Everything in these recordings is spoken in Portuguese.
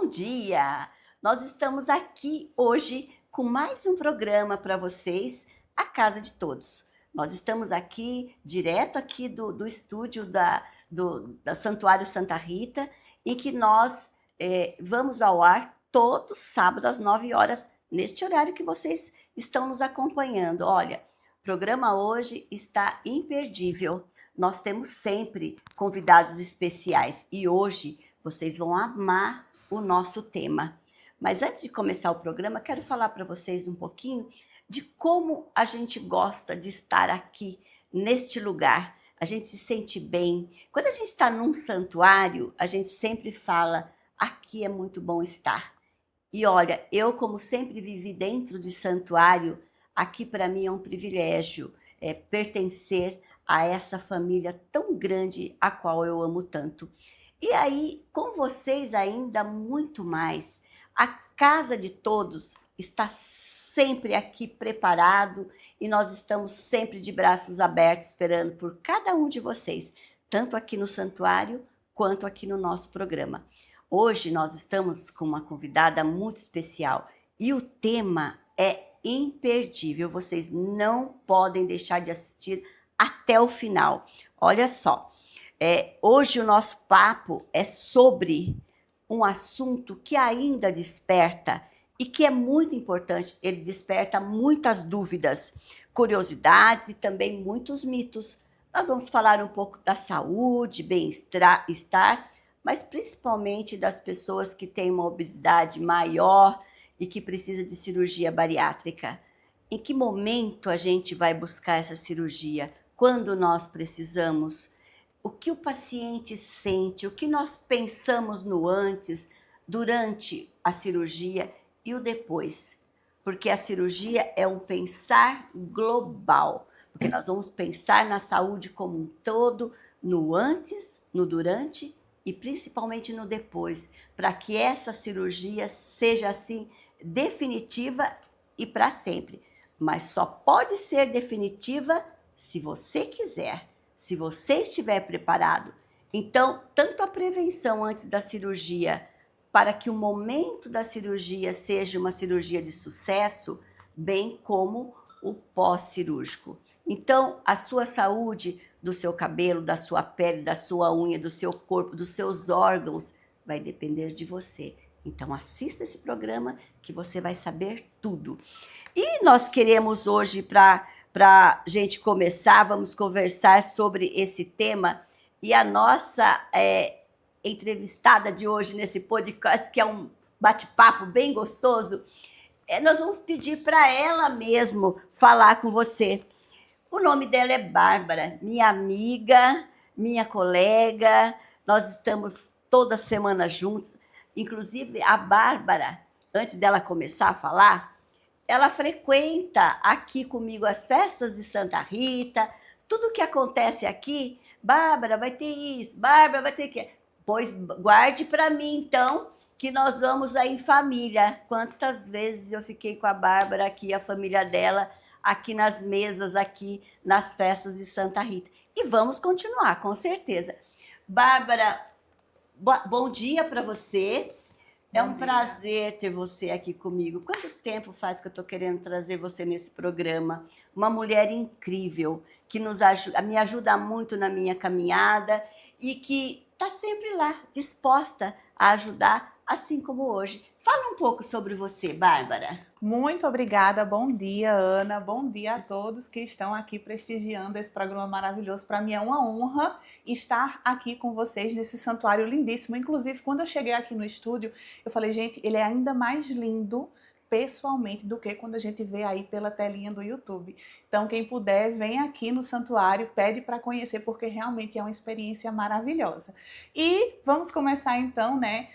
dia! Nós estamos aqui hoje com mais um programa para vocês, A Casa de Todos. Nós estamos aqui, direto aqui do estúdio da Santuário Santa Rita, e que nós vamos ao ar todo sábado às 9 horas, neste horário que vocês estão nos acompanhando. Olha, o programa hoje está imperdível. Nós temos sempre convidados especiais e hoje vocês vão amar o nosso tema. Mas antes de começar o programa, quero falar para vocês um pouquinho de como a gente gosta de estar aqui neste lugar. A gente se sente bem. Quando a gente está num santuário, a gente sempre fala: aqui é muito bom estar. E olha, eu, como sempre vivi dentro de santuário, aqui para mim é um privilégio pertencer a essa família tão grande a qual eu amo tanto. E aí, com vocês ainda muito mais, a casa de todos está sempre aqui preparado e nós estamos sempre de braços abertos esperando por cada um de vocês, tanto aqui no santuário quanto aqui no nosso programa. Hoje nós estamos com uma convidada muito especial e o tema é imperdível. Vocês não podem deixar de assistir até o final. Olha só, hoje o nosso papo é sobre um assunto que ainda desperta e que é muito importante. Ele desperta muitas dúvidas, curiosidades e também muitos mitos. Nós vamos falar um pouco da saúde, bem-estar, mas principalmente das pessoas que têm uma obesidade maior e que precisa de cirurgia bariátrica. Em que momento a gente vai buscar essa cirurgia? Quando nós precisamos? O que o paciente sente? O que nós pensamos no antes, durante a cirurgia e o depois? Porque a cirurgia é um pensar global, porque nós vamos pensar na saúde como um todo, no antes, no durante e principalmente no depois, para que essa cirurgia seja assim definitiva e para sempre. Mas só pode ser definitiva se você quiser, se você estiver preparado. Então, tanto a prevenção antes da cirurgia, para que o momento da cirurgia seja uma cirurgia de sucesso, bem como o pós-cirúrgico. Então, a sua saúde do seu cabelo, da sua pele, da sua unha, do seu corpo, dos seus órgãos, vai depender de você. Então, assista esse programa que você vai saber tudo. E nós queremos hoje, para gente começar, vamos conversar sobre esse tema. E a nossa entrevistada de hoje nesse podcast, que é um bate-papo bem gostoso, nós vamos pedir para ela mesmo falar com você. O nome dela é Bárbara, minha amiga, minha colega. Nós estamos toda semana juntos. Inclusive, a Bárbara, antes dela começar a falar, ela frequenta aqui comigo as festas de Santa Rita, tudo que acontece aqui. Bárbara, vai ter isso, Bárbara, vai ter aquilo. Pois guarde para mim, então, que nós vamos aí em família. Quantas vezes eu fiquei com a Bárbara aqui, a família dela, aqui nas mesas, aqui nas festas de Santa Rita. E vamos continuar, com certeza. Bárbara, bom dia para você. É um prazer ter você aqui comigo. Quanto tempo faz que eu estou querendo trazer você nesse programa? Uma mulher incrível, que me ajuda muito na minha caminhada e que está sempre lá, disposta a ajudar, assim como hoje. Fala um pouco sobre você, Bárbara. Muito obrigada, bom dia, Ana, bom dia a todos que estão aqui prestigiando esse programa maravilhoso. Para mim é uma honra estar aqui com vocês nesse santuário lindíssimo. Inclusive, quando eu cheguei aqui no estúdio, eu falei, gente, ele é ainda mais lindo pessoalmente do que quando a gente vê aí pela telinha do YouTube. Então, quem puder, vem aqui no santuário, pede para conhecer, porque realmente é uma experiência maravilhosa. E vamos começar então, né?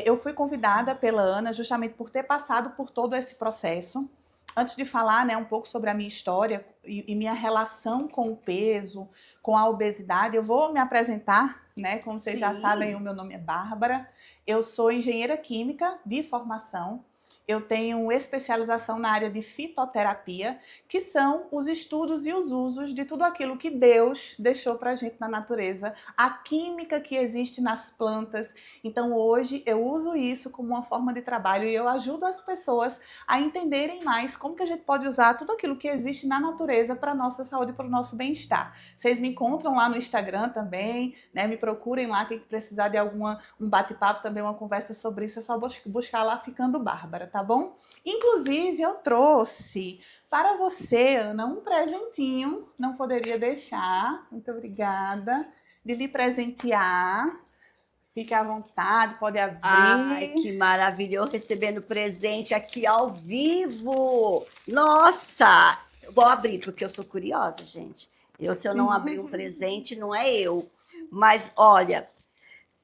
Eu fui convidada pela Ana justamente por ter passado por todo esse processo. Antes de falar, né, um pouco sobre a minha história e minha relação com o peso, com a obesidade, eu vou me apresentar, né? Como vocês já sabem, o meu nome é Bárbara. Eu sou engenheira química de formação. eu tenho especialização na área de fitoterapia, que são os estudos e os usos de tudo aquilo que Deus deixou para a gente na natureza, a química que existe nas plantas. Então hoje eu uso isso como uma forma de trabalho e eu ajudo as pessoas a entenderem mais como que a gente pode usar tudo aquilo que existe na natureza para a nossa saúde e para o nosso bem-estar. Vocês me encontram lá no Instagram também, né? Me procurem lá, quem precisar de um bate-papo também, uma conversa sobre isso, é só buscar lá Ficando Bárbara, tá bom? Inclusive, eu trouxe para você, Ana, um presentinho, não poderia deixar, muito obrigada, de lhe presentear. Fique à vontade, pode abrir. Ai, que maravilha, eu recebendo presente aqui ao vivo. Nossa! Eu vou abrir, porque eu sou curiosa, gente. Se eu não abrir um presente, não é eu. Mas, olha,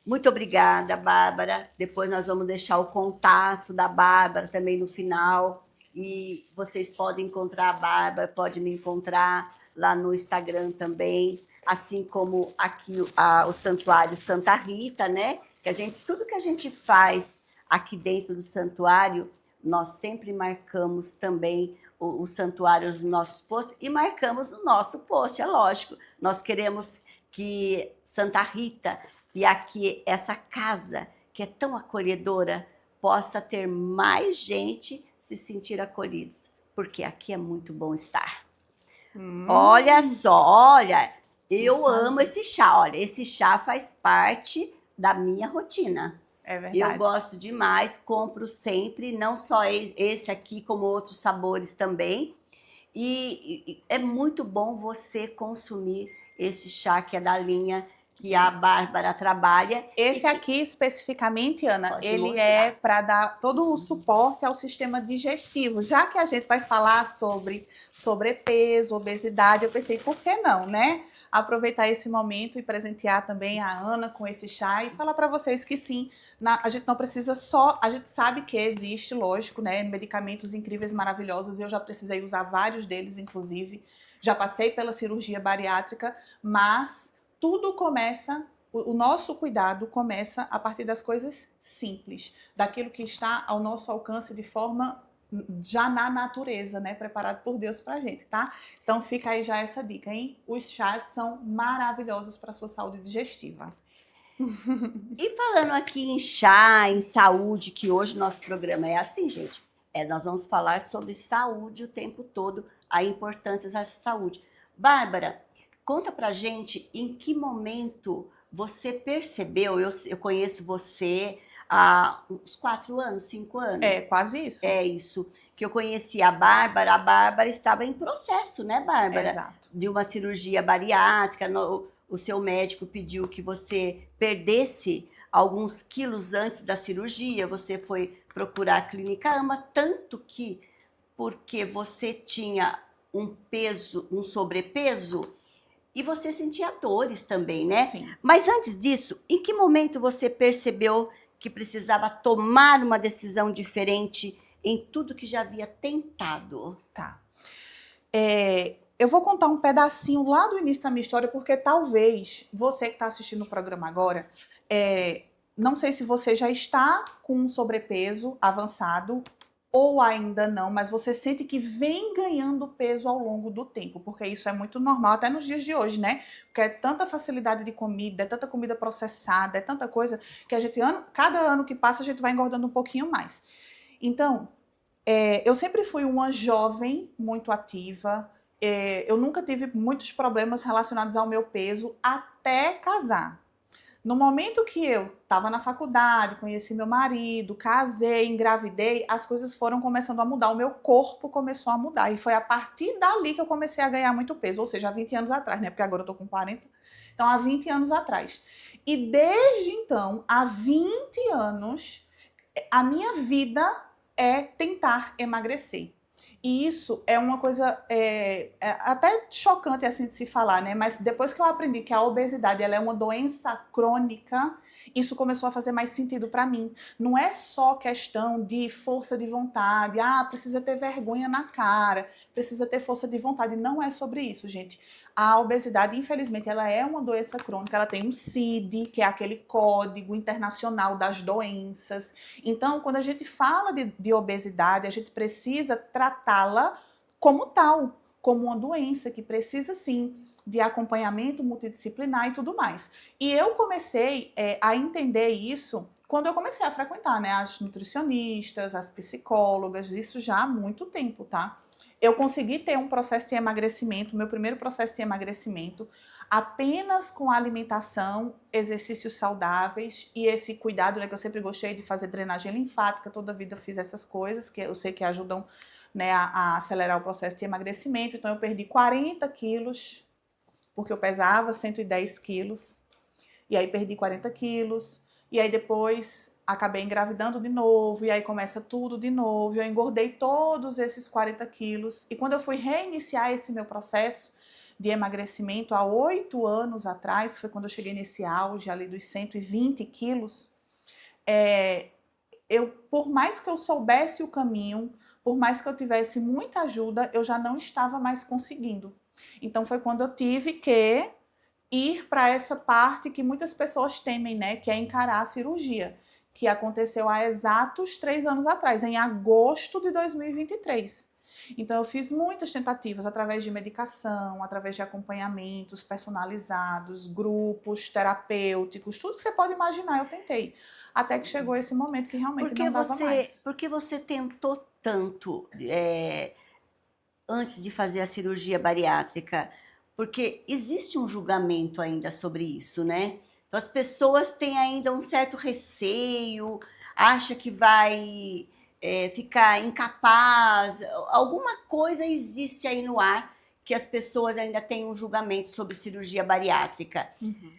muito obrigada, Bárbara. Depois nós vamos deixar o contato da Bárbara também no final. E vocês podem encontrar a Bárbara, pode me encontrar lá no Instagram também, assim como aqui o Santuário Santa Rita, né? Tudo que a gente faz aqui dentro do santuário, nós sempre marcamos também o santuário nos nossos posts e marcamos o nosso post, é lógico. Nós queremos que Santa Rita e aqui essa casa, que é tão acolhedora, possa ter mais gente se sentir acolhidos, porque aqui é muito bom estar. Olha só, olha, eu amo esse chá. Olha, esse chá faz parte da minha rotina. É verdade. Eu gosto demais, compro sempre, não só esse aqui, como outros sabores também. E é muito bom você consumir esse chá que é da linha que a Bárbara trabalha. Esse aqui especificamente, Ana, ele mostrar. é para dar todo o suporte ao sistema digestivo. Já que a gente vai falar sobre sobrepeso, obesidade, eu pensei, por que não, né? Aproveitar esse momento e presentear também a Ana com esse chá e falar para vocês que sim, a gente não precisa só, a gente sabe que existe, lógico, né, medicamentos incríveis, maravilhosos, eu já precisei usar vários deles, inclusive, já passei pela cirurgia bariátrica, mas tudo começa, o nosso cuidado começa a partir das coisas simples, daquilo que está ao nosso alcance de forma já na natureza, né? Preparado por Deus pra gente, tá? Então fica aí já essa dica, hein? Os chás são maravilhosos para sua saúde digestiva. E falando aqui em chá, em saúde, que hoje nosso programa é assim, gente. Nós vamos falar sobre saúde o tempo todo, a importância dessa saúde. Bárbara, conta pra gente em que momento você percebeu, eu conheço você há uns 4 anos, 5 anos. É, quase isso. É isso, que eu conheci a Bárbara estava em processo, né, Bárbara? Exato. De uma cirurgia bariátrica, o seu médico pediu que você perdesse alguns quilos antes da cirurgia, você foi procurar a Clínica AMA, tanto que, porque você tinha um sobrepeso, e você sentia dores também, né? Sim. Mas antes disso, em que momento você percebeu que precisava tomar uma decisão diferente em tudo que já havia tentado? Tá. Eu vou contar um pedacinho lá do início da minha história, porque talvez você que está assistindo o programa agora, não sei se você já está com um sobrepeso avançado ou ainda não, mas você sente que vem ganhando peso ao longo do tempo, porque isso é muito normal até nos dias de hoje, né? Porque é tanta facilidade de comida, é tanta comida processada, é tanta coisa que a gente, cada ano que passa, a gente vai engordando um pouquinho mais. Então, eu sempre fui uma jovem muito ativa, eu nunca tive muitos problemas relacionados ao meu peso até casar. No momento que eu estava na faculdade, conheci meu marido, casei, engravidei, as coisas foram começando a mudar, o meu corpo começou a mudar. E foi a partir dali que eu comecei a ganhar muito peso, ou seja, há 20 anos atrás, né? Porque agora eu tô com 40, então há 20 anos atrás. E desde então, há 20 anos, a minha vida é tentar emagrecer. E isso é uma coisa até chocante assim de se falar, né? Mas depois que eu aprendi que a obesidade ela é uma doença crônica, isso começou a fazer mais sentido para mim. Não é só questão de força de vontade, precisa ter vergonha na cara, precisa ter força de vontade. Não é sobre isso, gente. A obesidade, infelizmente, ela é uma doença crônica, ela tem um CID, que é aquele Código Internacional das Doenças. Então, quando a gente fala de obesidade, a gente precisa tratá-la como tal, como uma doença que precisa, sim, de acompanhamento multidisciplinar e tudo mais. E eu comecei a entender isso quando eu comecei a frequentar, né, as nutricionistas, as psicólogas, isso já há muito tempo, tá? Eu consegui ter um processo de emagrecimento, meu primeiro processo de emagrecimento, apenas com alimentação, exercícios saudáveis e esse cuidado, né, que eu sempre gostei de fazer drenagem linfática, toda a vida eu fiz essas coisas que eu sei que ajudam, né, a acelerar o processo de emagrecimento. Então eu perdi 40 quilos, porque eu pesava 110 quilos, e aí perdi 40 quilos, e aí depois acabei engravidando de novo, e aí começa tudo de novo, e eu engordei todos esses 40 quilos, e quando eu fui reiniciar esse meu processo de emagrecimento há 8 anos atrás, foi quando eu cheguei nesse auge ali dos 120 quilos, por mais que eu soubesse o caminho, por mais que eu tivesse muita ajuda, eu já não estava mais conseguindo. Então foi quando eu tive que ir para essa parte que muitas pessoas temem, né? Que é encarar a cirurgia, que aconteceu há exatos 3 anos atrás, em agosto de 2023. Então eu fiz muitas tentativas através de medicação, através de acompanhamentos personalizados, grupos terapêuticos, tudo que você pode imaginar eu tentei. Até que chegou esse momento que realmente não dava mais. Por que você tentou tanto antes de fazer a cirurgia bariátrica? Porque existe um julgamento ainda sobre isso, né? Então as pessoas têm ainda um certo receio, acha que vai ficar incapaz, alguma coisa existe aí no ar que as pessoas ainda têm um julgamento sobre cirurgia bariátrica. Uhum.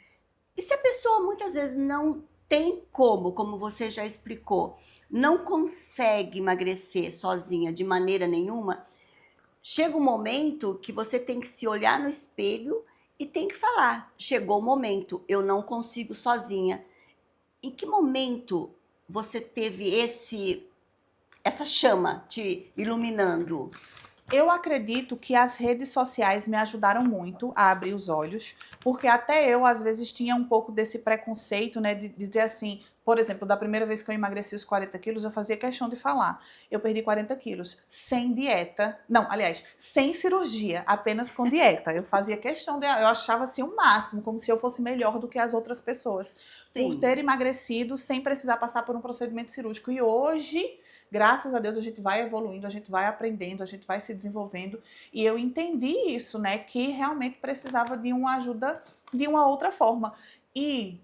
E se a pessoa muitas vezes não tem como você já explicou, não consegue emagrecer sozinha de maneira nenhuma, chega um momento que você tem que se olhar no espelho e tem que falar: chegou o momento, eu não consigo sozinha. Em que momento você teve essa chama te iluminando? Eu acredito que as redes sociais me ajudaram muito a abrir os olhos, porque até eu, às vezes, tinha um pouco desse preconceito, né, de dizer assim, por exemplo, da primeira vez que eu emagreci os 40 quilos, eu fazia questão de falar. Eu perdi 40 quilos sem dieta, não, aliás, sem cirurgia, apenas com dieta. Eu fazia questão eu achava assim o máximo, como se eu fosse melhor do que as outras pessoas, por ter emagrecido sem precisar passar por um procedimento cirúrgico. E hoje, graças a Deus, a gente vai evoluindo, a gente vai aprendendo, a gente vai se desenvolvendo. E eu entendi isso, né? Que realmente precisava de uma ajuda de uma outra forma. E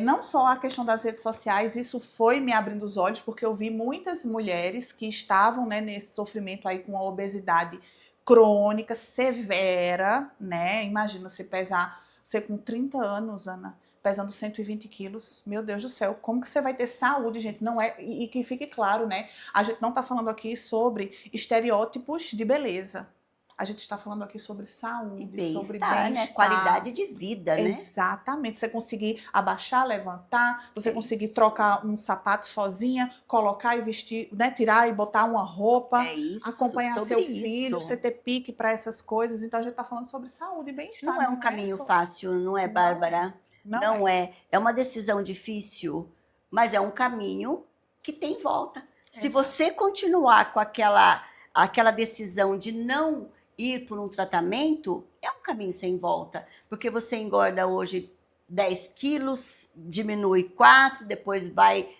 não só a questão das redes sociais, isso foi me abrindo os olhos, porque eu vi muitas mulheres que estavam, né, nesse sofrimento aí com a obesidade crônica, severa, né? Imagina você com 30 anos, Ana, pesando 120 quilos, meu Deus do céu, como que você vai ter saúde, gente? Não é, e que fique claro, né? A gente não está falando aqui sobre estereótipos de beleza. A gente está falando aqui sobre saúde, sobre bem-estar, né? Qualidade de vida, né? Exatamente. Você conseguir abaixar, levantar, você conseguir trocar um sapato sozinha, colocar e vestir, né? Tirar e botar uma roupa, acompanhar seu filho, você ter pique para essas coisas. Então a gente está falando sobre saúde e bem-estar. Não é um caminho fácil, não é, Bárbara? Não é. É uma decisão difícil, mas é um caminho que tem volta. Se você continuar com aquela decisão de não ir por um tratamento, é um caminho sem volta. Porque você engorda hoje 10 quilos, diminui 4, depois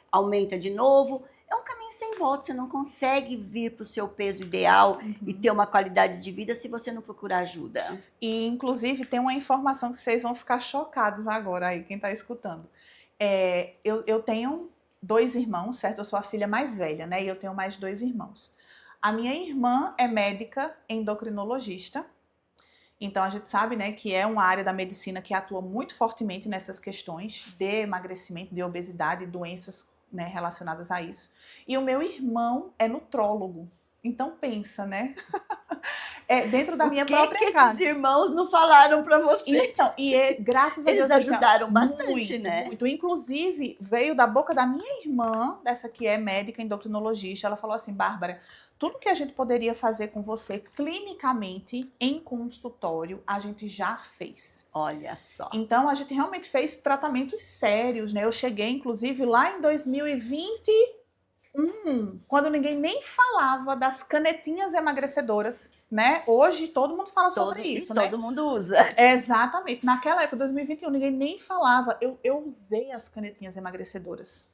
aumenta de novo. É um caminho sem volta. Você não consegue vir para o seu peso ideal e ter uma qualidade de vida se você não procurar ajuda. E, inclusive, tem uma informação que vocês vão ficar chocados agora aí, quem está escutando. Eu tenho 2 irmãos, certo? Eu sou a filha mais velha, né? E eu tenho mais 2 irmãos. A minha irmã é médica endocrinologista, então a gente sabe, né, que é uma área da medicina que atua muito fortemente nessas questões de emagrecimento, de obesidade e doenças, né, relacionadas a isso. E o meu irmão é nutrólogo. Então pensa, né? É dentro da O minha que que própria esses casa. irmãos não falaram para você? Então, graças a Eles Deus, assim, ó, ajudaram bastante, muito, né? muito. Inclusive, veio da boca da minha irmã, dessa que é médica endocrinologista, ela falou assim, Bárbara, tudo que a gente poderia fazer com você clinicamente em consultório, a gente já fez. Olha só. Então, a gente realmente fez tratamentos sérios, né? Eu cheguei, inclusive, lá em 2020 quando ninguém nem falava das canetinhas emagrecedoras, né? Hoje todo mundo fala sobre E isso, né? todo mundo usa. Exatamente. Naquela época, 2021, ninguém nem falava. Eu usei as canetinhas emagrecedoras.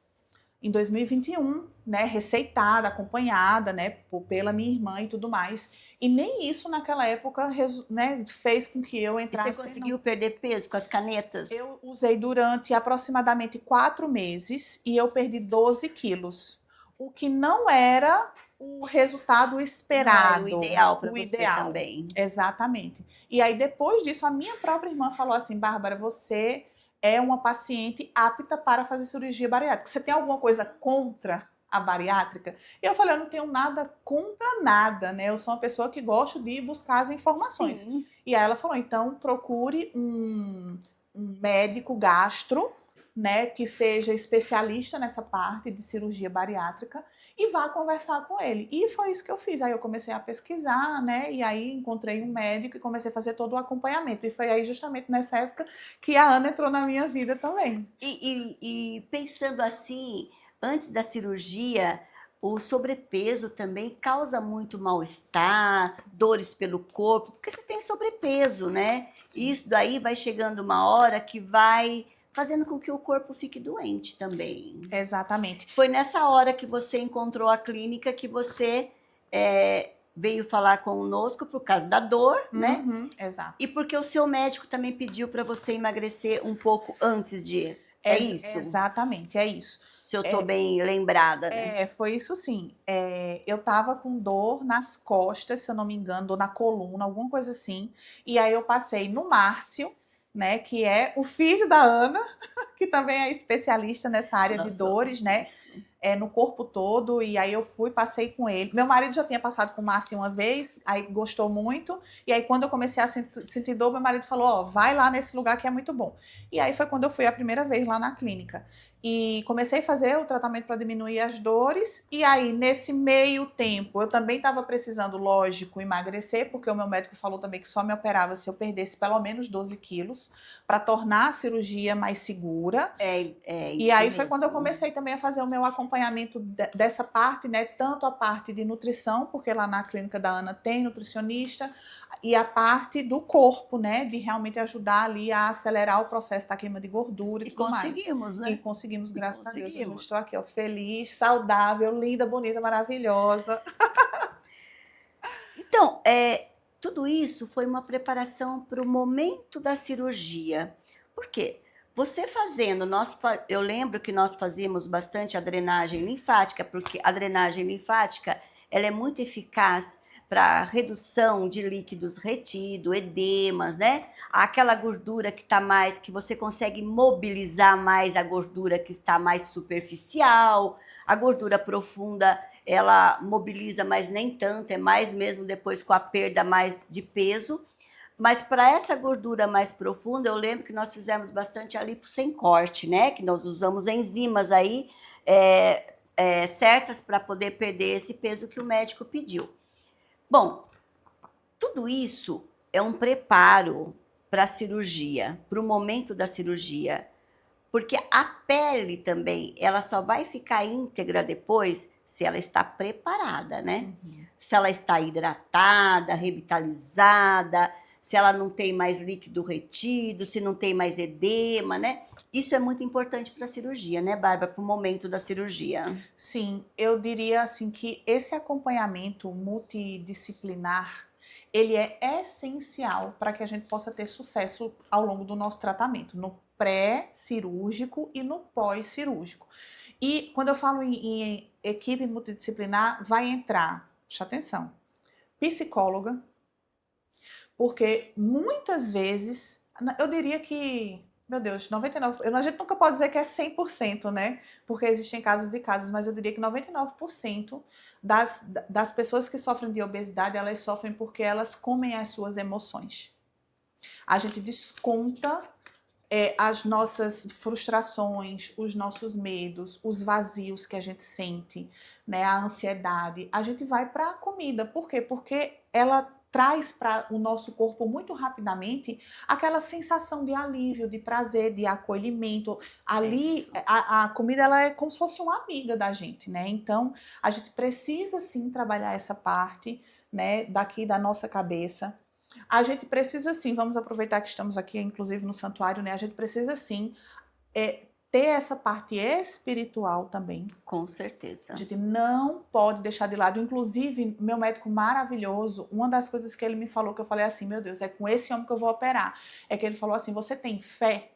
Em 2021, né? Receitada, acompanhada, né? Pela minha irmã e tudo mais. E nem isso naquela época, né, fez com que eu E você entrasse conseguiu perder peso com as canetas? Eu usei durante aproximadamente 4 meses e eu perdi 12 quilos. O que não era o resultado Não era o esperado, ideal para o você ideal. também. Exatamente. E aí, depois disso, a minha própria irmã falou assim: Bárbara, você é uma paciente apta para fazer cirurgia bariátrica. Você tem alguma coisa contra a bariátrica? E eu falei: eu não tenho nada contra nada, né? Eu sou uma pessoa que gosto de buscar as informações. Sim. E aí ela falou: então procure um médico gastro, né, que seja especialista nessa parte de cirurgia bariátrica e vá conversar com ele. E foi isso que eu fiz. Aí eu comecei a pesquisar, né, e aí encontrei um médico e comecei a fazer todo o acompanhamento. E foi aí justamente nessa época que a Ana entrou na minha vida também. E pensando assim, antes da cirurgia, o sobrepeso também causa muito mal-estar, dores pelo corpo, porque você tem sobrepeso, né? E isso daí vai chegando uma hora que vai fazendo com que o corpo fique doente também. Exatamente. Foi nessa hora que você encontrou a clínica que você veio falar conosco por causa da dor, né? Exato. E porque o seu médico também pediu para você emagrecer um pouco antes de ir. É isso? Exatamente, é isso. Se eu tô bem lembrada, né? Foi isso sim. Eu tava com dor nas costas, se eu não me engano, ou na coluna, alguma coisa assim. E aí eu passei no Márcio, né, que é o filho da Ana, que também é especialista nessa área de Nossa, dores, né? isso. No corpo todo, e aí eu fui, passei com ele. Meu marido já tinha passado com o Márcio uma vez, aí gostou muito, e aí quando eu comecei a sentir dor, meu marido falou, ó, vai lá nesse lugar que é muito bom. E aí foi quando eu fui a primeira vez lá na clínica. E comecei a fazer o tratamento para diminuir as dores, e aí nesse meio tempo, eu também estava precisando, lógico, emagrecer, porque o meu médico falou também que só me operava se eu perdesse pelo menos 12 quilos, para tornar a cirurgia mais segura. Isso E aí mesmo. foi quando eu comecei também a fazer o meu acompanhamento dessa parte, né? Tanto a parte de nutrição, porque lá na clínica da Ana tem nutricionista, e a parte do corpo, né? De realmente ajudar ali a acelerar o processo da queima de gordura e tudo mais. Conseguimos, né? E conseguimos, graças a Deus. Eu já Conseguimos. estou aqui, ó, feliz, saudável, linda, bonita, maravilhosa. Então, tudo isso foi uma preparação para o momento da cirurgia. Por quê? Você fazendo, eu lembro que nós fazíamos bastante a drenagem linfática, porque a drenagem linfática ela é muito eficaz para redução de líquidos retidos, edemas, né? Aquela gordura que está mais, que você consegue mobilizar mais a gordura que está mais superficial, a gordura profunda ela mobiliza, mas nem tanto, é mais mesmo depois com a perda mais de peso. Mas para essa gordura mais profunda, eu lembro que nós fizemos bastante a lipo sem corte, né? Que nós usamos enzimas aí certas para poder perder esse peso que o médico pediu. Bom, tudo isso é um preparo para a cirurgia, para o momento da cirurgia. Porque a pele também, ela só vai ficar íntegra depois se ela está preparada, né? Se ela está hidratada, revitalizada, se ela não tem mais líquido retido, se não tem mais edema, né? Isso é muito importante para a cirurgia, né, Bárbara? Para o momento da cirurgia. Sim, eu diria assim que esse acompanhamento multidisciplinar, ele é essencial para que a gente possa ter sucesso ao longo do nosso tratamento, no pré-cirúrgico e no pós-cirúrgico. E quando eu falo em equipe multidisciplinar, vai entrar, preste atenção, psicóloga, porque muitas vezes, eu diria que meu Deus, 99%. A gente nunca pode dizer que é 100%, né? Porque existem casos e casos, mas eu diria que 99% das pessoas que sofrem de obesidade, elas sofrem porque elas comem as suas emoções. A gente desconta as nossas frustrações, os nossos medos, os vazios que a gente sente, né, a ansiedade, a gente vai para a comida. Por quê? Porque ela traz para o nosso corpo muito rapidamente aquela sensação de alívio, de prazer, de acolhimento. Ali, a comida ela é como se fosse uma amiga da gente, né? Então, a gente precisa sim trabalhar essa parte, né, daqui da nossa cabeça. A gente precisa sim, vamos aproveitar que estamos aqui, inclusive no santuário, né? A gente precisa sim ter essa parte espiritual também. Com certeza. A gente não pode deixar de lado. Inclusive, meu médico maravilhoso, uma das coisas que ele me falou, que eu falei assim, meu Deus, é com esse homem que eu vou operar. É que ele falou assim, você tem fé?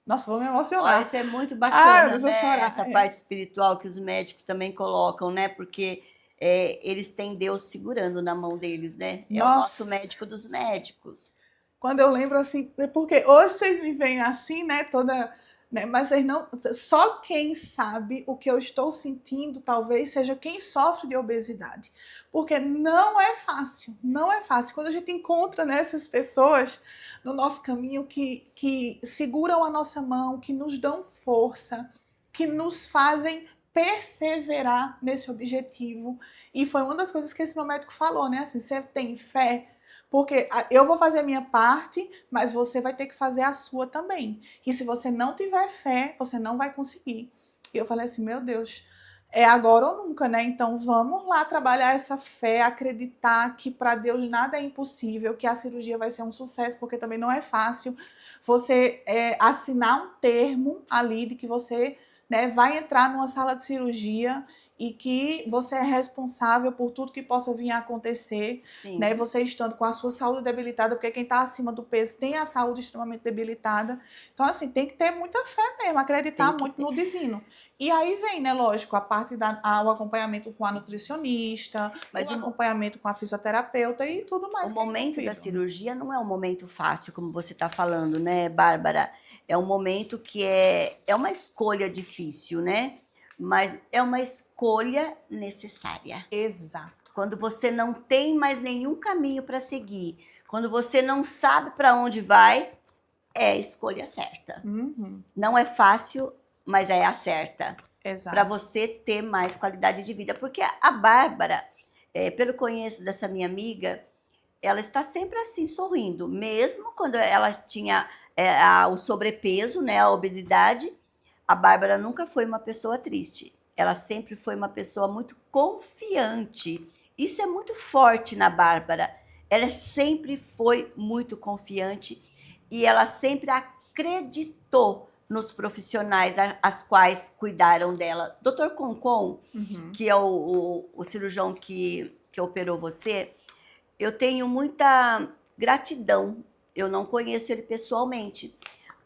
Nossa, vou me emocionar. Isso é muito bacana, eu vou né? chorar. Essa parte espiritual que os médicos também colocam, né? Porque eles têm Deus segurando na mão deles, né? É o nosso médico dos médicos. Quando eu lembro assim, porque hoje vocês me veem assim, né? Toda, né, mas vocês não. Só quem sabe o que eu estou sentindo, talvez, seja quem sofre de obesidade. Porque não é fácil, não é fácil. Quando a gente encontra, né, essas pessoas no nosso caminho que seguram a nossa mão, que nos dão força, que nos fazem perseverar nesse objetivo. E foi uma das coisas que esse meu médico falou, né? Assim, você tem fé? Porque eu vou fazer a minha parte, mas você vai ter que fazer a sua também. E se você não tiver fé, você não vai conseguir. E eu falei assim, meu Deus, é agora ou nunca, né? Então vamos lá trabalhar essa fé, acreditar que para Deus nada é impossível, que a cirurgia vai ser um sucesso, porque também não é fácil você assinar um termo ali de que você, né, vai entrar numa sala de cirurgia e que você é responsável por tudo que possa vir a acontecer, né? Você estando com a sua saúde debilitada, porque quem está acima do peso tem a saúde extremamente debilitada. Então, assim, tem que ter muita fé mesmo, acreditar muito no divino. E aí vem, né, lógico, a parte o acompanhamento com a nutricionista, o acompanhamento com a fisioterapeuta e tudo mais. O momento da cirurgia não é um momento fácil, como você está falando, né, Bárbara? É um momento que é uma escolha difícil, né? Mas é uma escolha necessária. Exato. Quando você não tem mais nenhum caminho para seguir, quando você não sabe para onde vai, é a escolha certa. Uhum. Não é fácil, mas é a certa. Exato. Para você ter mais qualidade de vida. Porque a Bárbara, pelo conheço dessa minha amiga, ela está sempre assim, sorrindo. Mesmo quando ela tinha o sobrepeso, né, a obesidade, a Bárbara nunca foi uma pessoa triste. Ela sempre foi uma pessoa muito confiante. Isso é muito forte na Bárbara. Ela sempre foi muito confiante e ela sempre acreditou nos profissionais as quais cuidaram dela. Dr. Concon, que é o cirurgião que operou você, eu tenho muita gratidão. Eu não conheço ele pessoalmente,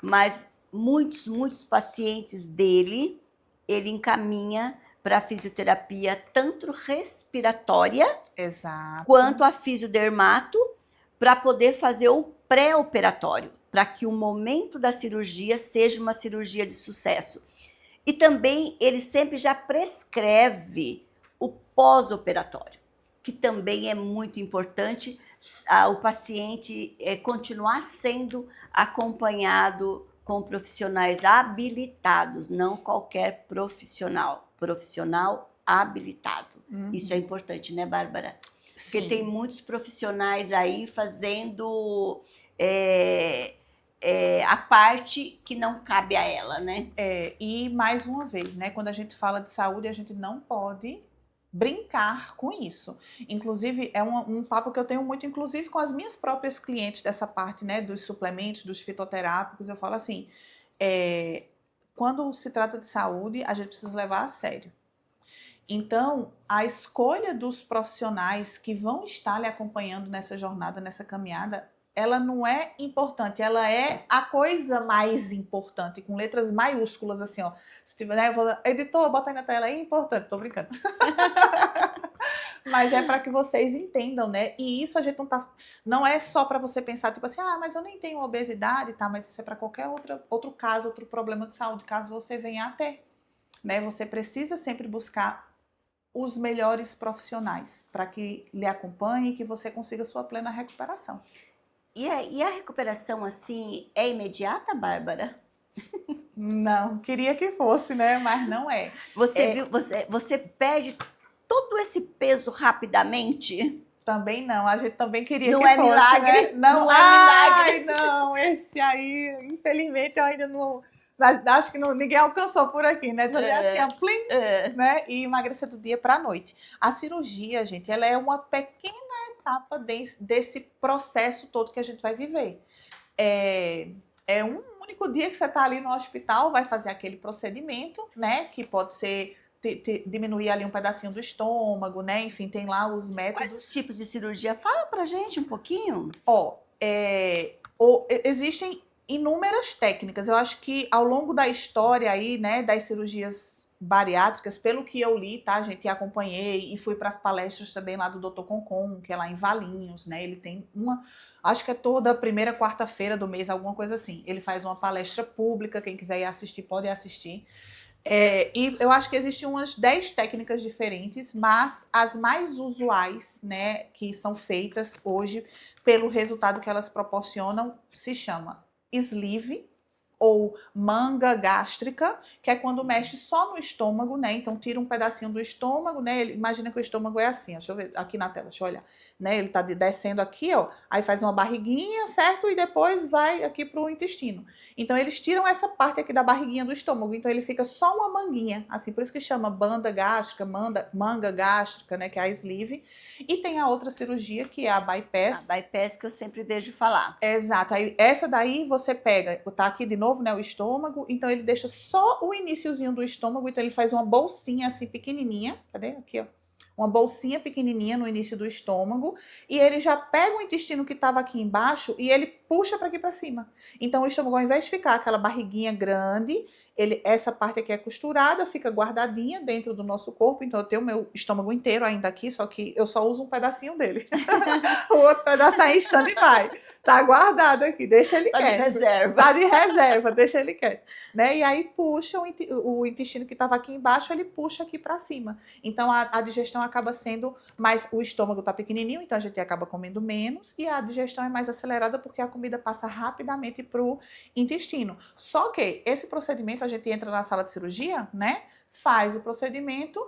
mas muitos pacientes dele, ele encaminha para a fisioterapia tanto respiratória, exato, quanto a fisiodermato, para poder fazer o pré-operatório, para que o momento da cirurgia seja uma cirurgia de sucesso. E também ele sempre já prescreve o pós-operatório, que também é muito importante o paciente continuar sendo acompanhado com profissionais habilitados, não qualquer profissional habilitado. Isso é importante, né, Bárbara? sim. Porque tem muitos profissionais aí fazendo a parte que não cabe a ela, né? E mais uma vez, né, quando a gente fala de saúde, a gente não pode brincar com isso. Inclusive, é um papo que eu tenho muito, inclusive com as minhas próprias clientes dessa parte, né, dos suplementos, dos fitoterápicos. Eu falo assim, quando se trata de saúde, a gente precisa levar a sério. Então, a escolha dos profissionais que vão estar lhe acompanhando nessa jornada, nessa caminhada, ela não é importante, ela é a coisa mais importante, com letras maiúsculas, assim, ó. Se tiver, né, eu vou, editor, bota aí na tela, é importante, tô brincando. Mas é para que vocês entendam, né? E isso a gente não é só para você pensar, tipo assim, mas eu nem tenho obesidade, tá? Mas isso é para qualquer outro caso, outro problema de saúde, caso você venha a ter, né? Você precisa sempre buscar os melhores profissionais para que lhe acompanhem e que você consiga sua plena recuperação. E a recuperação, assim, é imediata, Bárbara? Não, queria que fosse, né? Mas não é. Você perde todo esse peso rapidamente? Também não, a gente também queria Não que é fosse, milagre? né? Não é milagre? Ai, não, esse aí, infelizmente, eu ainda não. Acho que ninguém alcançou por aqui, né? De fazer assim, ó, plim, né? E emagrecer do dia para a noite. A cirurgia, gente, ela é uma pequena etapa desse processo todo que a gente vai viver. É um único dia que você está ali no hospital, vai fazer aquele procedimento, né? Que pode ser diminuir ali um pedacinho do estômago, né? Enfim, tem lá os métodos. Quais os tipos de cirurgia? Fala pra gente um pouquinho. Existem inúmeras técnicas. Eu acho que ao longo da história aí, né, das cirurgias bariátricas, pelo que eu li, tá, gente, acompanhei e fui para as palestras também lá do Dr. Concon, que é lá em Valinhos, né? Ele tem acho que é toda primeira quarta-feira do mês, alguma coisa assim. Ele faz uma palestra pública, quem quiser ir assistir pode assistir. E eu acho que existem umas 10 técnicas diferentes, mas as mais usuais, né, que são feitas hoje pelo resultado que elas proporcionam, se chama sleeve ou manga gástrica, que é quando mexe só no estômago, né? Então tira um pedacinho do estômago, né? Imagina que o estômago é assim, ó, deixa eu ver aqui na tela, deixa eu olhar. Né? Ele tá descendo aqui, ó, aí faz uma barriguinha, certo? E depois vai aqui pro intestino. Então eles tiram essa parte aqui da barriguinha do estômago, então ele fica só uma manguinha, assim, por isso que chama banda gástrica, manga gástrica, né, que é a sleeve. E tem a outra cirurgia que é a bypass. A bypass que eu sempre vejo falar. Exato. Aí essa daí você pega, tá aqui de novo, né, o estômago, então ele deixa só o iniciozinho do estômago, então ele faz uma bolsinha assim pequenininha, cadê? Aqui, ó. Uma bolsinha pequenininha no início do estômago, e ele já pega o intestino que estava aqui embaixo e ele puxa para aqui para cima. Então o estômago, ao invés de ficar aquela barriguinha grande, essa parte aqui é costurada, fica guardadinha dentro do nosso corpo. Então eu tenho o meu estômago inteiro ainda aqui, só que eu só uso um pedacinho dele. O outro pedaço tá em stand-by. Tá guardado aqui, deixa ele quieto. Tá de reserva. Tá de reserva, deixa ele quieto. Né? E aí puxa o intestino que estava aqui embaixo, ele puxa aqui para cima. Então a digestão acaba sendo mais, o estômago tá pequenininho, então a gente acaba comendo menos e a digestão é mais acelerada porque a comida passa rapidamente pro intestino. Só que esse procedimento, a gente entra na sala de cirurgia, né? Faz o procedimento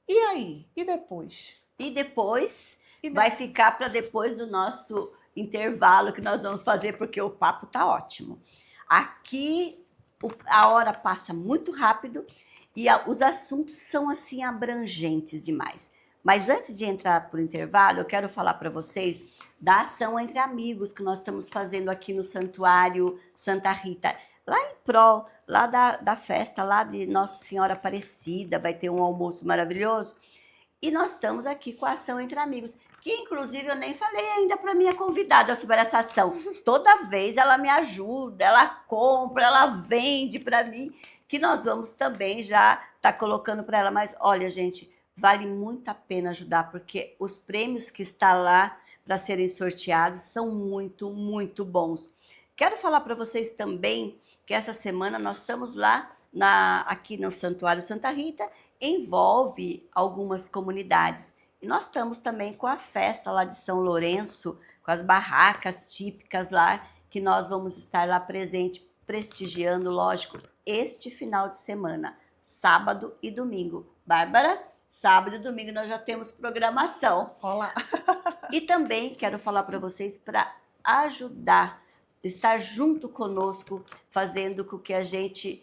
e aí? E depois? E depois vai ficar para depois do nosso intervalo que nós vamos fazer, porque o papo tá ótimo. Aqui a hora passa muito rápido e os assuntos são assim abrangentes demais. Mas antes de entrar para o intervalo, eu quero falar para vocês da ação Entre Amigos que nós estamos fazendo aqui no Santuário Santa Rita. Lá em prol, lá da festa, lá de Nossa Senhora Aparecida, vai ter um almoço maravilhoso. E nós estamos aqui com a ação Entre Amigos, que inclusive eu nem falei ainda para minha convidada sobre essa ação. Toda vez ela me ajuda, ela compra, ela vende para mim, que nós vamos também já tá colocando para ela. Mas olha, gente, vale muito a pena ajudar, porque os prêmios que está lá para serem sorteados são muito, muito bons. Quero falar para vocês também que essa semana nós estamos lá aqui no Santuário Santa Rita, envolve algumas comunidades. E nós estamos também com a festa lá de São Lourenço, com as barracas típicas lá, que nós vamos estar lá presente, prestigiando, lógico, este final de semana, sábado e domingo. Bárbara, sábado e domingo nós já temos programação. Olá! E também quero falar para vocês para ajudar, estar junto conosco, fazendo com que a gente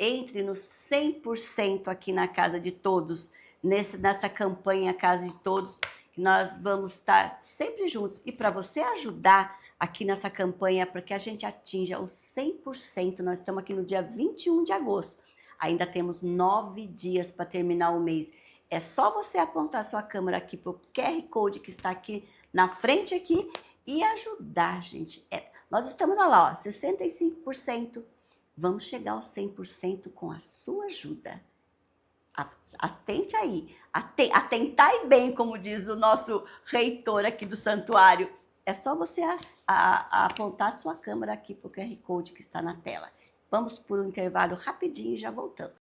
entre no 100% aqui na Casa de Todos, nessa campanha Casa de Todos, que nós vamos estar sempre juntos. E para você ajudar aqui nessa campanha, para que a gente atinja os 100%, nós estamos aqui no dia 21 de agosto. Ainda temos 9 dias para terminar o mês. É só você apontar sua câmera aqui para o QR Code que está aqui na frente aqui e ajudar, gente. Nós estamos lá, ó, 65%. Vamos chegar aos 100% com a sua ajuda. Atente aí, atentai bem, como diz o nosso reitor aqui do santuário. É só você apontar a sua câmera aqui para o QR Code que está na tela. Vamos por um intervalo rapidinho e já voltamos.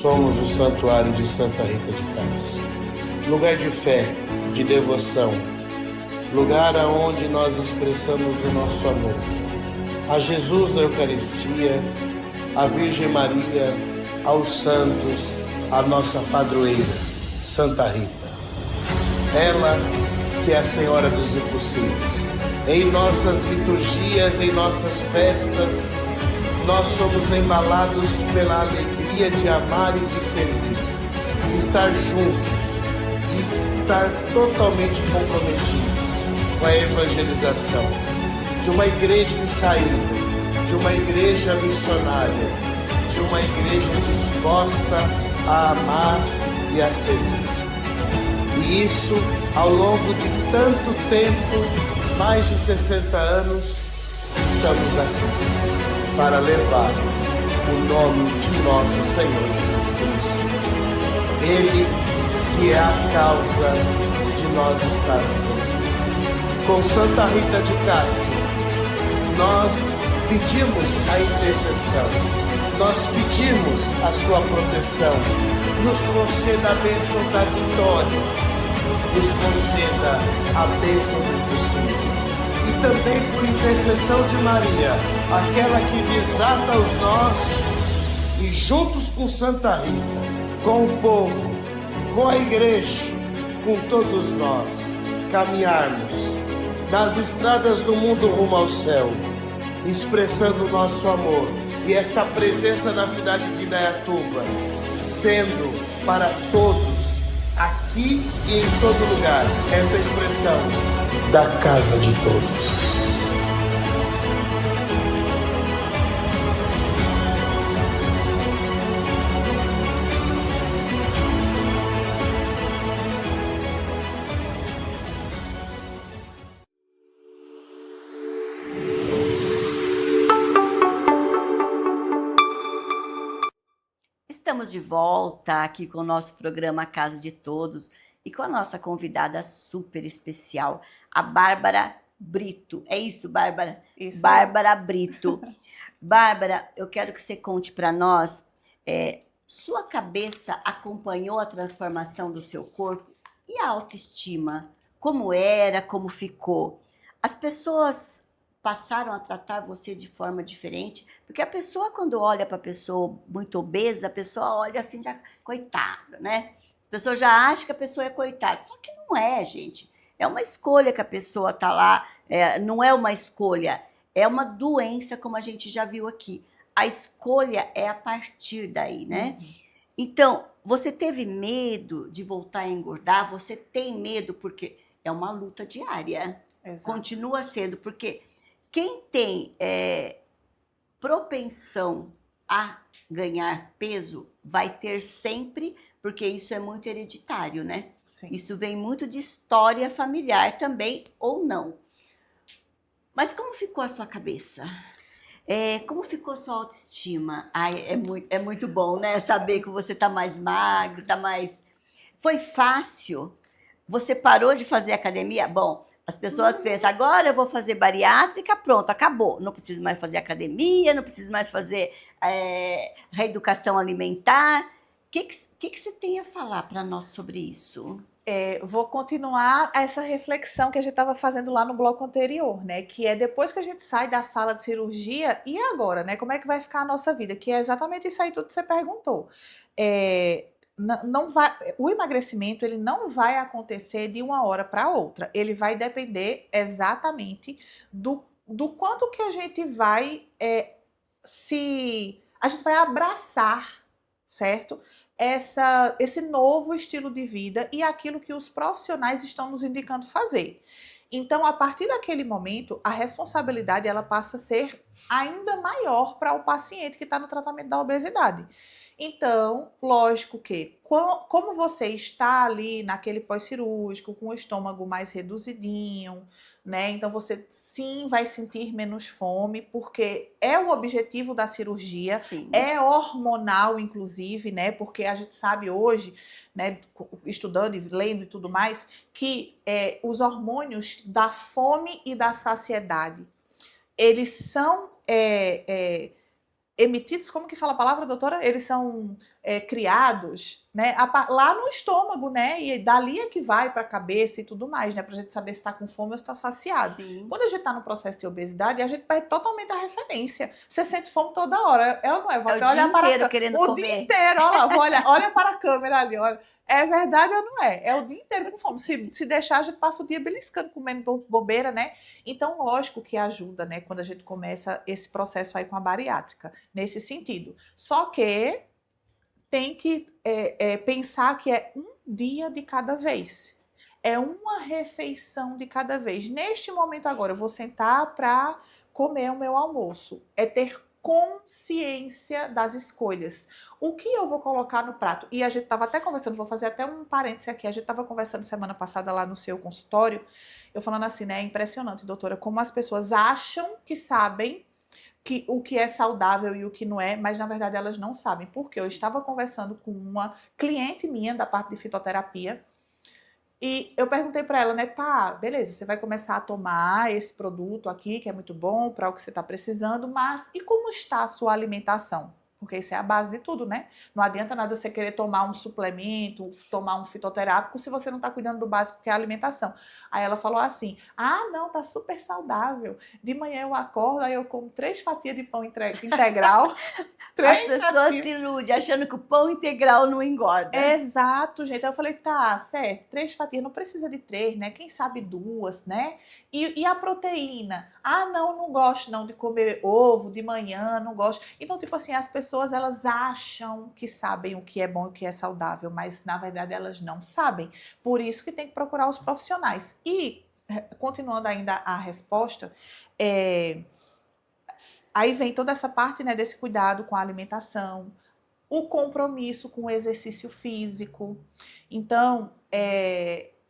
Somos o Santuário de Santa Rita de Cássia, lugar de fé, de devoção, lugar aonde nós expressamos o nosso amor a Jesus na Eucaristia, à Virgem Maria, aos santos, a nossa padroeira, Santa Rita. Ela que é a Senhora dos Impossíveis. Em nossas liturgias, em nossas festas, nós somos embalados pela alegria de amar e de servir, de estar juntos, de estar totalmente comprometidos com a evangelização, de uma igreja em saída, de uma igreja missionária, de uma igreja disposta a amar e a servir. E isso, ao longo de tanto tempo, mais de 60 anos, estamos aqui para levar o nome de nosso Senhor Jesus Cristo. Ele que é a causa de nós estarmos aqui. Com Santa Rita de Cássia, nós pedimos a intercessão, nós pedimos a sua proteção, nos conceda a bênção da vitória, nos conceda a bênção do impossível. E também por intercessão de Maria, aquela que desata os nós, e juntos com Santa Rita, com o povo, com a igreja, com todos nós, caminharmos nas estradas do mundo rumo ao céu, expressando o nosso amor e essa presença na cidade de Indaiatuba, sendo para todos, aqui e em todo lugar, essa expressão da casa de todos. Estamos de volta aqui com o nosso programa Casa de Todos e com a nossa convidada super especial, a Bárbara Brito. É isso, Bárbara? Isso. Bárbara Brito. Bárbara, eu quero que você conte para nós, sua cabeça acompanhou a transformação do seu corpo e a autoestima? Como era, como ficou? As pessoas passaram a tratar você de forma diferente? Porque a pessoa, quando olha para a pessoa muito obesa, a pessoa olha assim, já, coitada, né? As pessoas já acham que a pessoa é coitada. Só que não é, gente. É uma escolha que a pessoa está lá, não é uma escolha, é uma doença, como a gente já viu aqui. A escolha é a partir daí, né? Então, você teve medo de voltar a engordar? Você tem medo porque é uma luta diária. Exato. Continua sendo, porque quem tem propensão a ganhar peso vai ter sempre, porque isso é muito hereditário, né? Sim. Isso vem muito de história familiar também, ou não. Mas como ficou a sua cabeça? Como ficou a sua autoestima? Ai, é muito bom, né? Saber que você tá mais magro, tá mais... Foi fácil? Você parou de fazer academia? Bom, as pessoas pensam, agora eu vou fazer bariátrica, pronto, acabou. Não preciso mais fazer academia, não preciso mais fazer reeducação alimentar. O que você tem a falar para nós sobre isso? Vou continuar essa reflexão que a gente estava fazendo lá no bloco anterior, né? Que é depois que a gente sai da sala de cirurgia, e agora, né? Como é que vai ficar a nossa vida? Que é exatamente isso aí tudo que você perguntou. Não vai, o emagrecimento ele não vai acontecer de uma hora para outra. Ele vai depender exatamente do quanto que a gente vai a gente vai abraçar, certo? Esse novo estilo de vida e aquilo que os profissionais estão nos indicando fazer. Então, a partir daquele momento, a responsabilidade ela passa a ser ainda maior para o paciente que está no tratamento da obesidade. Então, lógico que, como você está ali naquele pós-cirúrgico, com o estômago mais reduzidinho, né? Então, você sim vai sentir menos fome, porque é o objetivo da cirurgia, Sim. é hormonal, inclusive, né? Porque a gente sabe hoje, né, estudando e lendo e tudo mais, que os hormônios da fome e da saciedade, eles são emitidos, como que fala a palavra, doutora? Eles são criados, né, lá no estômago, né? E dali é que vai para a cabeça e tudo mais, né? Pra gente saber se está com fome ou se está saciado. Sim. Quando a gente está no processo de obesidade, a gente perde totalmente a referência. Você sente fome toda hora. Eu não é, vou É até o olhar dia para inteiro querendo o comer. dia inteiro, olha lá, olha para a câmera ali, olha. É verdade ou não é? É o dia inteiro com fome. Se deixar, a gente passa o dia beliscando, comendo bobeira, né? Então, lógico que ajuda, né? Quando a gente começa esse processo aí com a bariátrica, nesse sentido. Só que tem que pensar que é um dia de cada vez. É uma refeição de cada vez. Neste momento agora, eu vou sentar para comer o meu almoço. É ter consciência das escolhas. O que eu vou colocar no prato? E a gente estava até conversando, vou fazer até um parêntese aqui, a gente estava conversando semana passada lá no seu consultório, eu falando assim, né, é impressionante, doutora, como as pessoas acham que sabem o que é saudável e o que não é, mas na verdade elas não sabem. Porque eu estava conversando com uma cliente minha da parte de fitoterapia, e eu perguntei para ela, né, tá, beleza, você vai começar a tomar esse produto aqui, que é muito bom para o que você está precisando, mas e como está a sua alimentação? Porque isso é a base de tudo, né? Não adianta nada você querer tomar um suplemento, tomar um fitoterápico, se você não está cuidando do básico, que é a alimentação. Aí ela falou assim, não, tá super saudável. De manhã eu acordo, aí eu como 3 fatias de pão integral. As pessoas se iludem achando que o pão integral não engorda. Exato, gente. Aí eu falei, tá, certo, 3 fatias, não precisa de 3, né? Quem sabe 2, né? E a proteína? Não gosto não de comer ovo de manhã, não gosto. Então, tipo assim, as pessoas, elas acham que sabem o que é bom e o que é saudável, mas na verdade elas não sabem. Por isso que tem que procurar os profissionais. E, continuando ainda a resposta, aí vem toda essa parte, né, desse cuidado com a alimentação, o compromisso com o exercício físico. Então,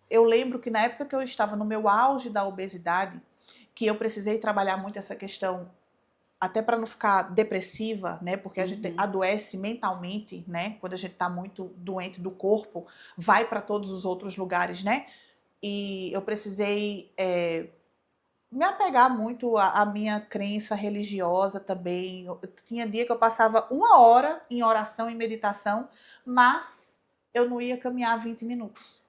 eu lembro que na época que eu estava no meu auge da obesidade, que eu precisei trabalhar muito essa questão, até para não ficar depressiva, né? Porque a gente adoece mentalmente, né? Quando a gente está muito doente do corpo, vai para todos os outros lugares, né? E eu precisei me apegar muito à minha crença religiosa também. Tinha dia que eu passava 1 hora em oração e meditação, mas eu não ia caminhar 20 minutos.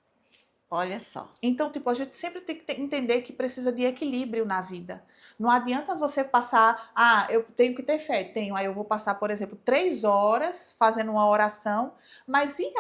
Olha só. Então, tipo, a gente sempre tem que entender que precisa de equilíbrio na vida. Não adianta você passar, eu tenho que ter fé, tenho, aí eu vou passar, por exemplo, 3 horas fazendo uma oração, mas e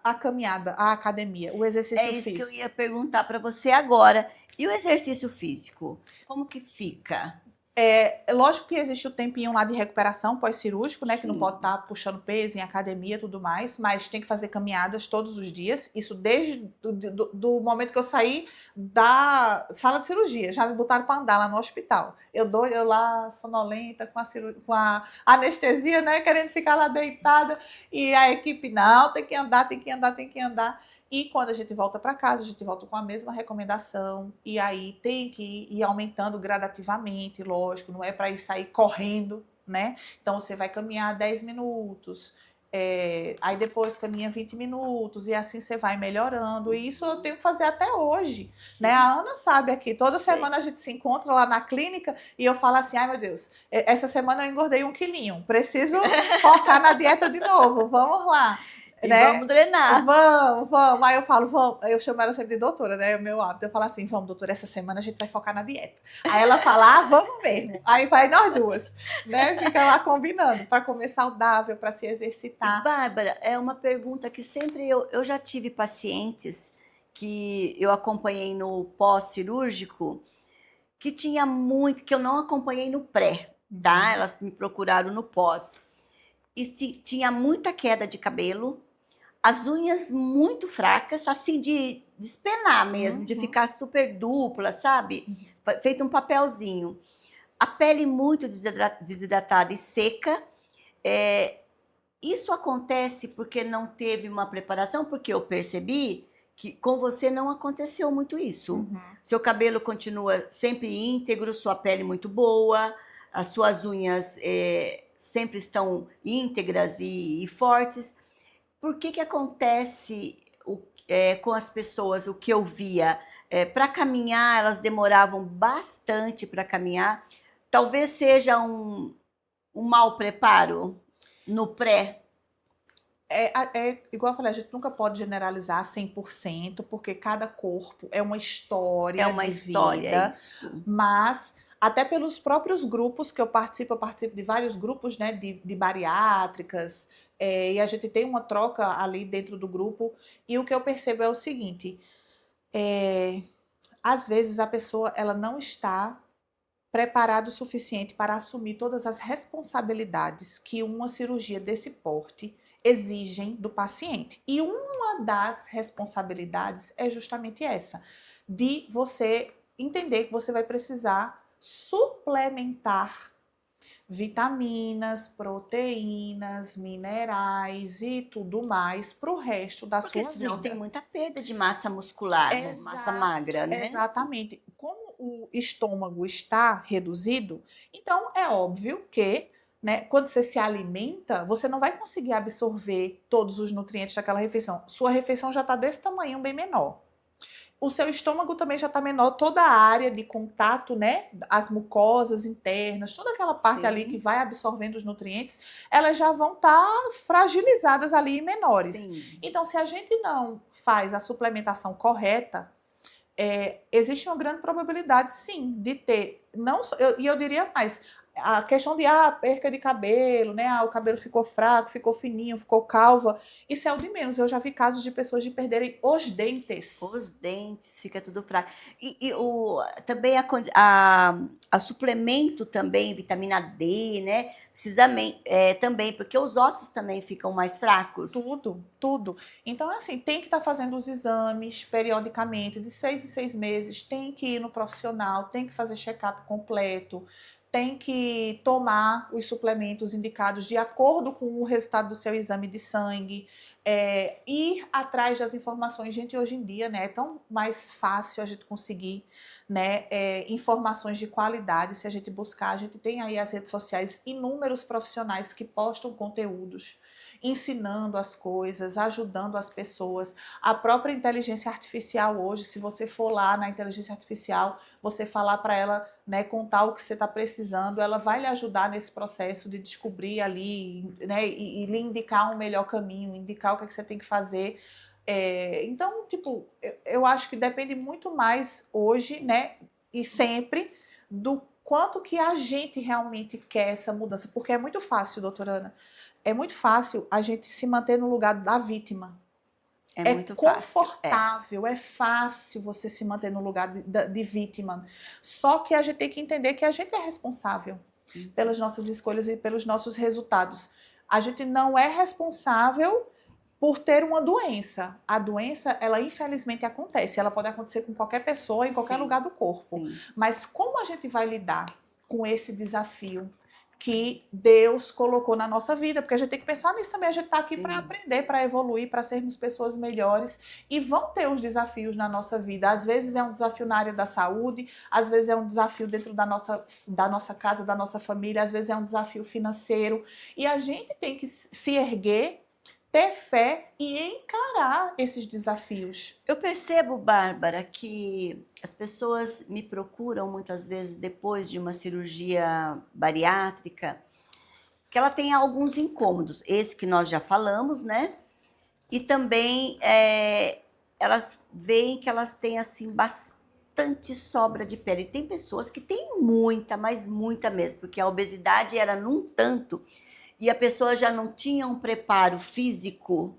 a caminhada, a academia, o É exercício isso que eu físico? ia perguntar para você agora. E o exercício físico? Como que fica? É lógico que existe o tempinho lá de recuperação pós-cirúrgico, né? Que não Sim. pode estar puxando peso em academia e tudo mais, mas tem que fazer caminhadas todos os dias. Isso desde do momento que eu saí da sala de cirurgia. Já me botaram para andar lá no hospital. Eu lá, sonolenta, com a anestesia, né? Querendo ficar lá deitada. E a equipe, não, tem que andar, tem que andar, tem que andar. E quando a gente volta para casa, a gente volta com a mesma recomendação. E aí tem que ir aumentando gradativamente, lógico, não é para ir sair correndo, né? Então você vai caminhar 10 minutos, aí depois caminha 20 minutos, e assim você vai melhorando. E isso eu tenho que fazer até hoje, né? A Ana sabe aqui, toda semana a gente se encontra lá na clínica e eu falo assim: ai meu Deus, essa semana eu engordei 1 quilinho, preciso focar na dieta de novo, vamos lá. E Né? vamos drenar. Vamos. Aí eu falo, vamos. Eu chamo ela sempre de doutora, né? O meu hábito. Eu falo assim, vamos, doutora, essa semana a gente vai focar na dieta. Aí ela fala, vamos mesmo. Aí vai nós duas, né? Fica lá combinando para comer saudável, para se E, exercitar. Bárbara, é uma pergunta que sempre eu já tive pacientes que eu acompanhei no pós-cirúrgico, que tinha muito, que eu não acompanhei no pré, tá? Elas me procuraram no pós. E tinha muita queda de cabelo, as unhas muito fracas, assim, de despenar mesmo, de ficar super dupla, sabe? Feito um papelzinho. A pele muito desidratada e seca. Isso acontece porque não teve uma preparação, porque eu percebi que com você não aconteceu muito isso. Seu cabelo continua sempre íntegro, sua pele muito boa, as suas unhas sempre estão íntegras e fortes. Por que acontece com as pessoas o que eu via? Para caminhar, elas demoravam bastante para caminhar. Talvez seja um mau preparo no pré. Igual eu falei, a gente nunca pode generalizar 100%, porque cada corpo é uma história É uma de história, vida, isso. mas até pelos próprios grupos que eu participo de vários grupos, né, de bariátricas, e a gente tem uma troca ali dentro do grupo, e o que eu percebo é o seguinte, às vezes a pessoa ela não está preparada o suficiente para assumir todas as responsabilidades que uma cirurgia desse porte exigem do paciente. E uma das responsabilidades é justamente essa, de você entender que você vai precisar suplementar vitaminas, proteínas, minerais e tudo mais para o resto da Porque sua senão vida. tem muita perda de massa muscular, massa magra, né? Exatamente. Como o estômago está reduzido, então é óbvio que, né, quando você se alimenta, você não vai conseguir absorver todos os nutrientes daquela refeição. Sua refeição já está desse tamanho, bem menor. O seu estômago também já está menor, toda a área de contato, né? As mucosas internas, toda aquela parte ali que vai absorvendo os nutrientes, elas já vão estar fragilizadas ali e menores. Sim. Então, se a gente não faz a suplementação correta, existe uma grande probabilidade, sim, de ter, e eu diria mais, a questão de perca de cabelo, né? O cabelo ficou fraco, ficou fininho, ficou calva. Isso é o de menos. Eu já vi casos de pessoas de perderem os dentes. Os dentes, fica tudo fraco. Também a suplemento também, vitamina D, né? Precisa também, porque os ossos também ficam mais fracos. Tudo. Então, assim, tem que estar fazendo os exames periodicamente, de 6 em 6 meses, tem que ir no profissional, tem que fazer check-up completo, tem que tomar os suplementos indicados de acordo com o resultado do seu exame de sangue, ir atrás das informações. Gente, hoje em dia, né, é tão mais fácil a gente conseguir, né, informações de qualidade. Se a gente buscar, a gente tem aí as redes sociais, inúmeros profissionais que postam conteúdos, ensinando as coisas, ajudando as pessoas. A própria inteligência artificial hoje, se você for lá na inteligência artificial, você falar para ela, né, contar o que você está precisando, ela vai lhe ajudar nesse processo de descobrir ali, né, e lhe indicar um melhor caminho, indicar o que você tem que fazer. Então, tipo, eu acho que depende muito mais hoje, né, e sempre, do quanto que a gente realmente quer essa mudança. Porque é muito fácil, doutora Ana, é muito fácil a gente se manter no lugar da vítima. É É muito fácil. confortável, é fácil você se manter no lugar de vítima. Só que a gente tem que entender que a gente é responsável pelas nossas escolhas e pelos nossos resultados. A gente não é responsável por ter uma doença. A doença, ela infelizmente acontece. Ela pode acontecer com qualquer pessoa, em qualquer Sim, lugar do corpo. sim. Mas como a gente vai lidar com esse desafio que Deus colocou na nossa vida? Porque a gente tem que pensar nisso também. A gente está aqui Sim. para aprender, para evoluir, para sermos pessoas melhores. E vão ter os desafios na nossa vida. Às vezes é um desafio na área da saúde, às vezes é um desafio dentro da nossa casa, da nossa família, às vezes é um desafio financeiro. E a gente tem que se erguer, ter fé e encarar esses desafios. Eu percebo, Bárbara, que as pessoas me procuram muitas vezes depois de uma cirurgia bariátrica, que ela tem alguns incômodos, esse que nós já falamos, né? E também elas veem que elas têm assim bastante sobra de pele. Tem pessoas que têm muita, mas muita mesmo, porque a obesidade era num tanto e a pessoa já não tinha um preparo físico,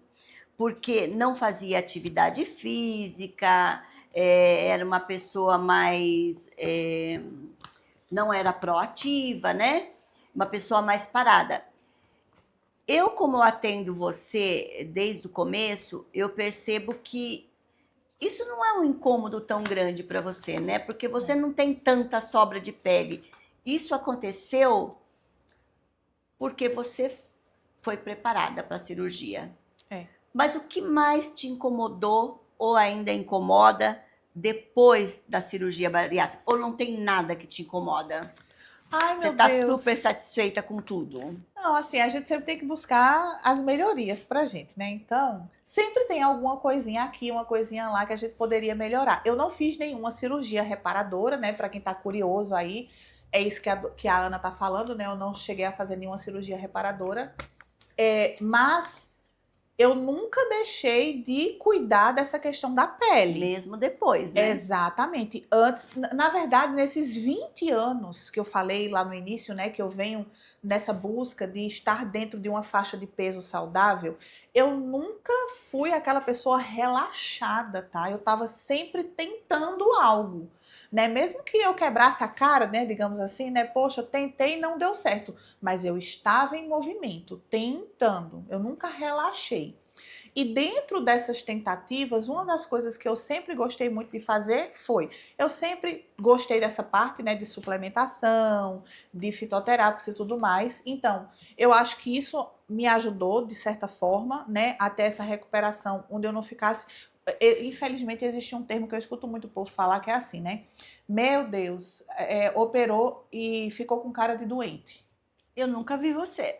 porque não fazia atividade física, era uma pessoa mais... não era proativa, né? Uma pessoa mais parada. Eu, como eu atendo você desde o começo, eu percebo que isso não é um incômodo tão grande para você, né? Porque você não tem tanta sobra de pele. Isso aconteceu porque você foi preparada para a cirurgia. Mas o que mais te incomodou ou ainda incomoda depois da cirurgia bariátrica? Ou não tem nada que te incomoda? Ai, Você meu está Deus. super satisfeita com tudo? Não, assim, a gente sempre tem que buscar as melhorias pra gente, né? Então, sempre tem alguma coisinha aqui, uma coisinha lá que a gente poderia melhorar. Eu não fiz nenhuma cirurgia reparadora, né? Pra quem tá curioso aí, é isso que a Ana tá falando, né? Eu não cheguei a fazer nenhuma cirurgia reparadora. Mas eu nunca deixei de cuidar dessa questão da pele. Mesmo depois, né? Exatamente. Antes, na verdade, nesses 20 anos que eu falei lá no início, né, que eu venho nessa busca de estar dentro de uma faixa de peso saudável, eu nunca fui aquela pessoa relaxada, tá? Eu tava sempre tentando algo, né? Mesmo que eu quebrasse a cara, né, digamos assim, né? Poxa, eu tentei e não deu certo, mas eu estava em movimento, tentando. Eu nunca relaxei. E dentro dessas tentativas, uma das coisas que eu sempre gostei muito de fazer foi, eu sempre gostei dessa parte, né, de suplementação, de fitoterápicos e tudo mais. Então, eu acho que isso me ajudou, de certa forma, né, até essa recuperação, onde eu não ficasse... Infelizmente, existe um termo que eu escuto muito o povo falar, que é assim, né? Meu Deus, operou e ficou com cara de doente. Eu nunca vi você.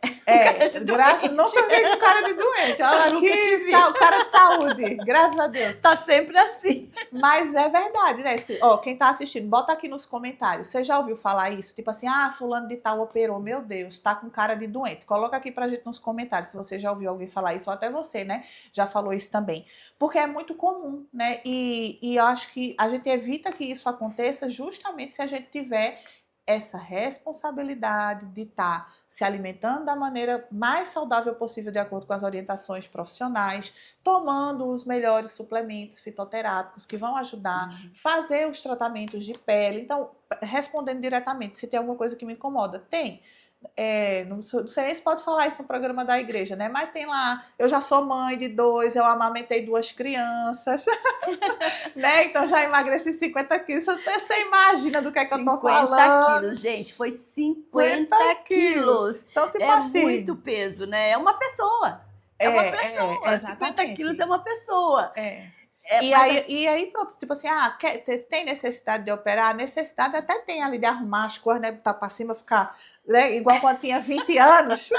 Nunca vi com cara de doente. Olha Eu nunca aqui, te vi. cara de saúde, graças a Deus. Tá sempre assim. Mas é verdade, né? Quem tá assistindo, bota aqui nos comentários. Você já ouviu falar isso? Tipo assim, fulano de tal operou, meu Deus, tá com cara de doente. Coloca aqui pra gente nos comentários se você já ouviu alguém falar isso, ou até você, né? Já falou isso também. Porque é muito comum, né? E eu acho que a gente evita que isso aconteça justamente se a gente tiver essa responsabilidade de estar se alimentando da maneira mais saudável possível, de acordo com as orientações profissionais, tomando os melhores suplementos fitoterápicos que vão ajudar a fazer os tratamentos de pele. Então, respondendo diretamente, se tem alguma coisa que me incomoda, tem. Não sei nem se pode falar isso no programa da igreja, né? Mas tem lá, eu já sou mãe de 2, eu amamentei 2 crianças, né? Então já emagreci 50 quilos. Você imagina do que é que eu tô falando? 50 quilos, gente, foi 50 quilos. Então, tipo É assim, muito peso, né? É uma pessoa. É uma pessoa. 50 exatamente. quilos é uma pessoa. E aí, pronto, tipo assim, tem necessidade de operar? Necessidade até tem ali de arrumar as coisas, né? Botar pra cima, ficar, né, igual quando tinha 20 anos.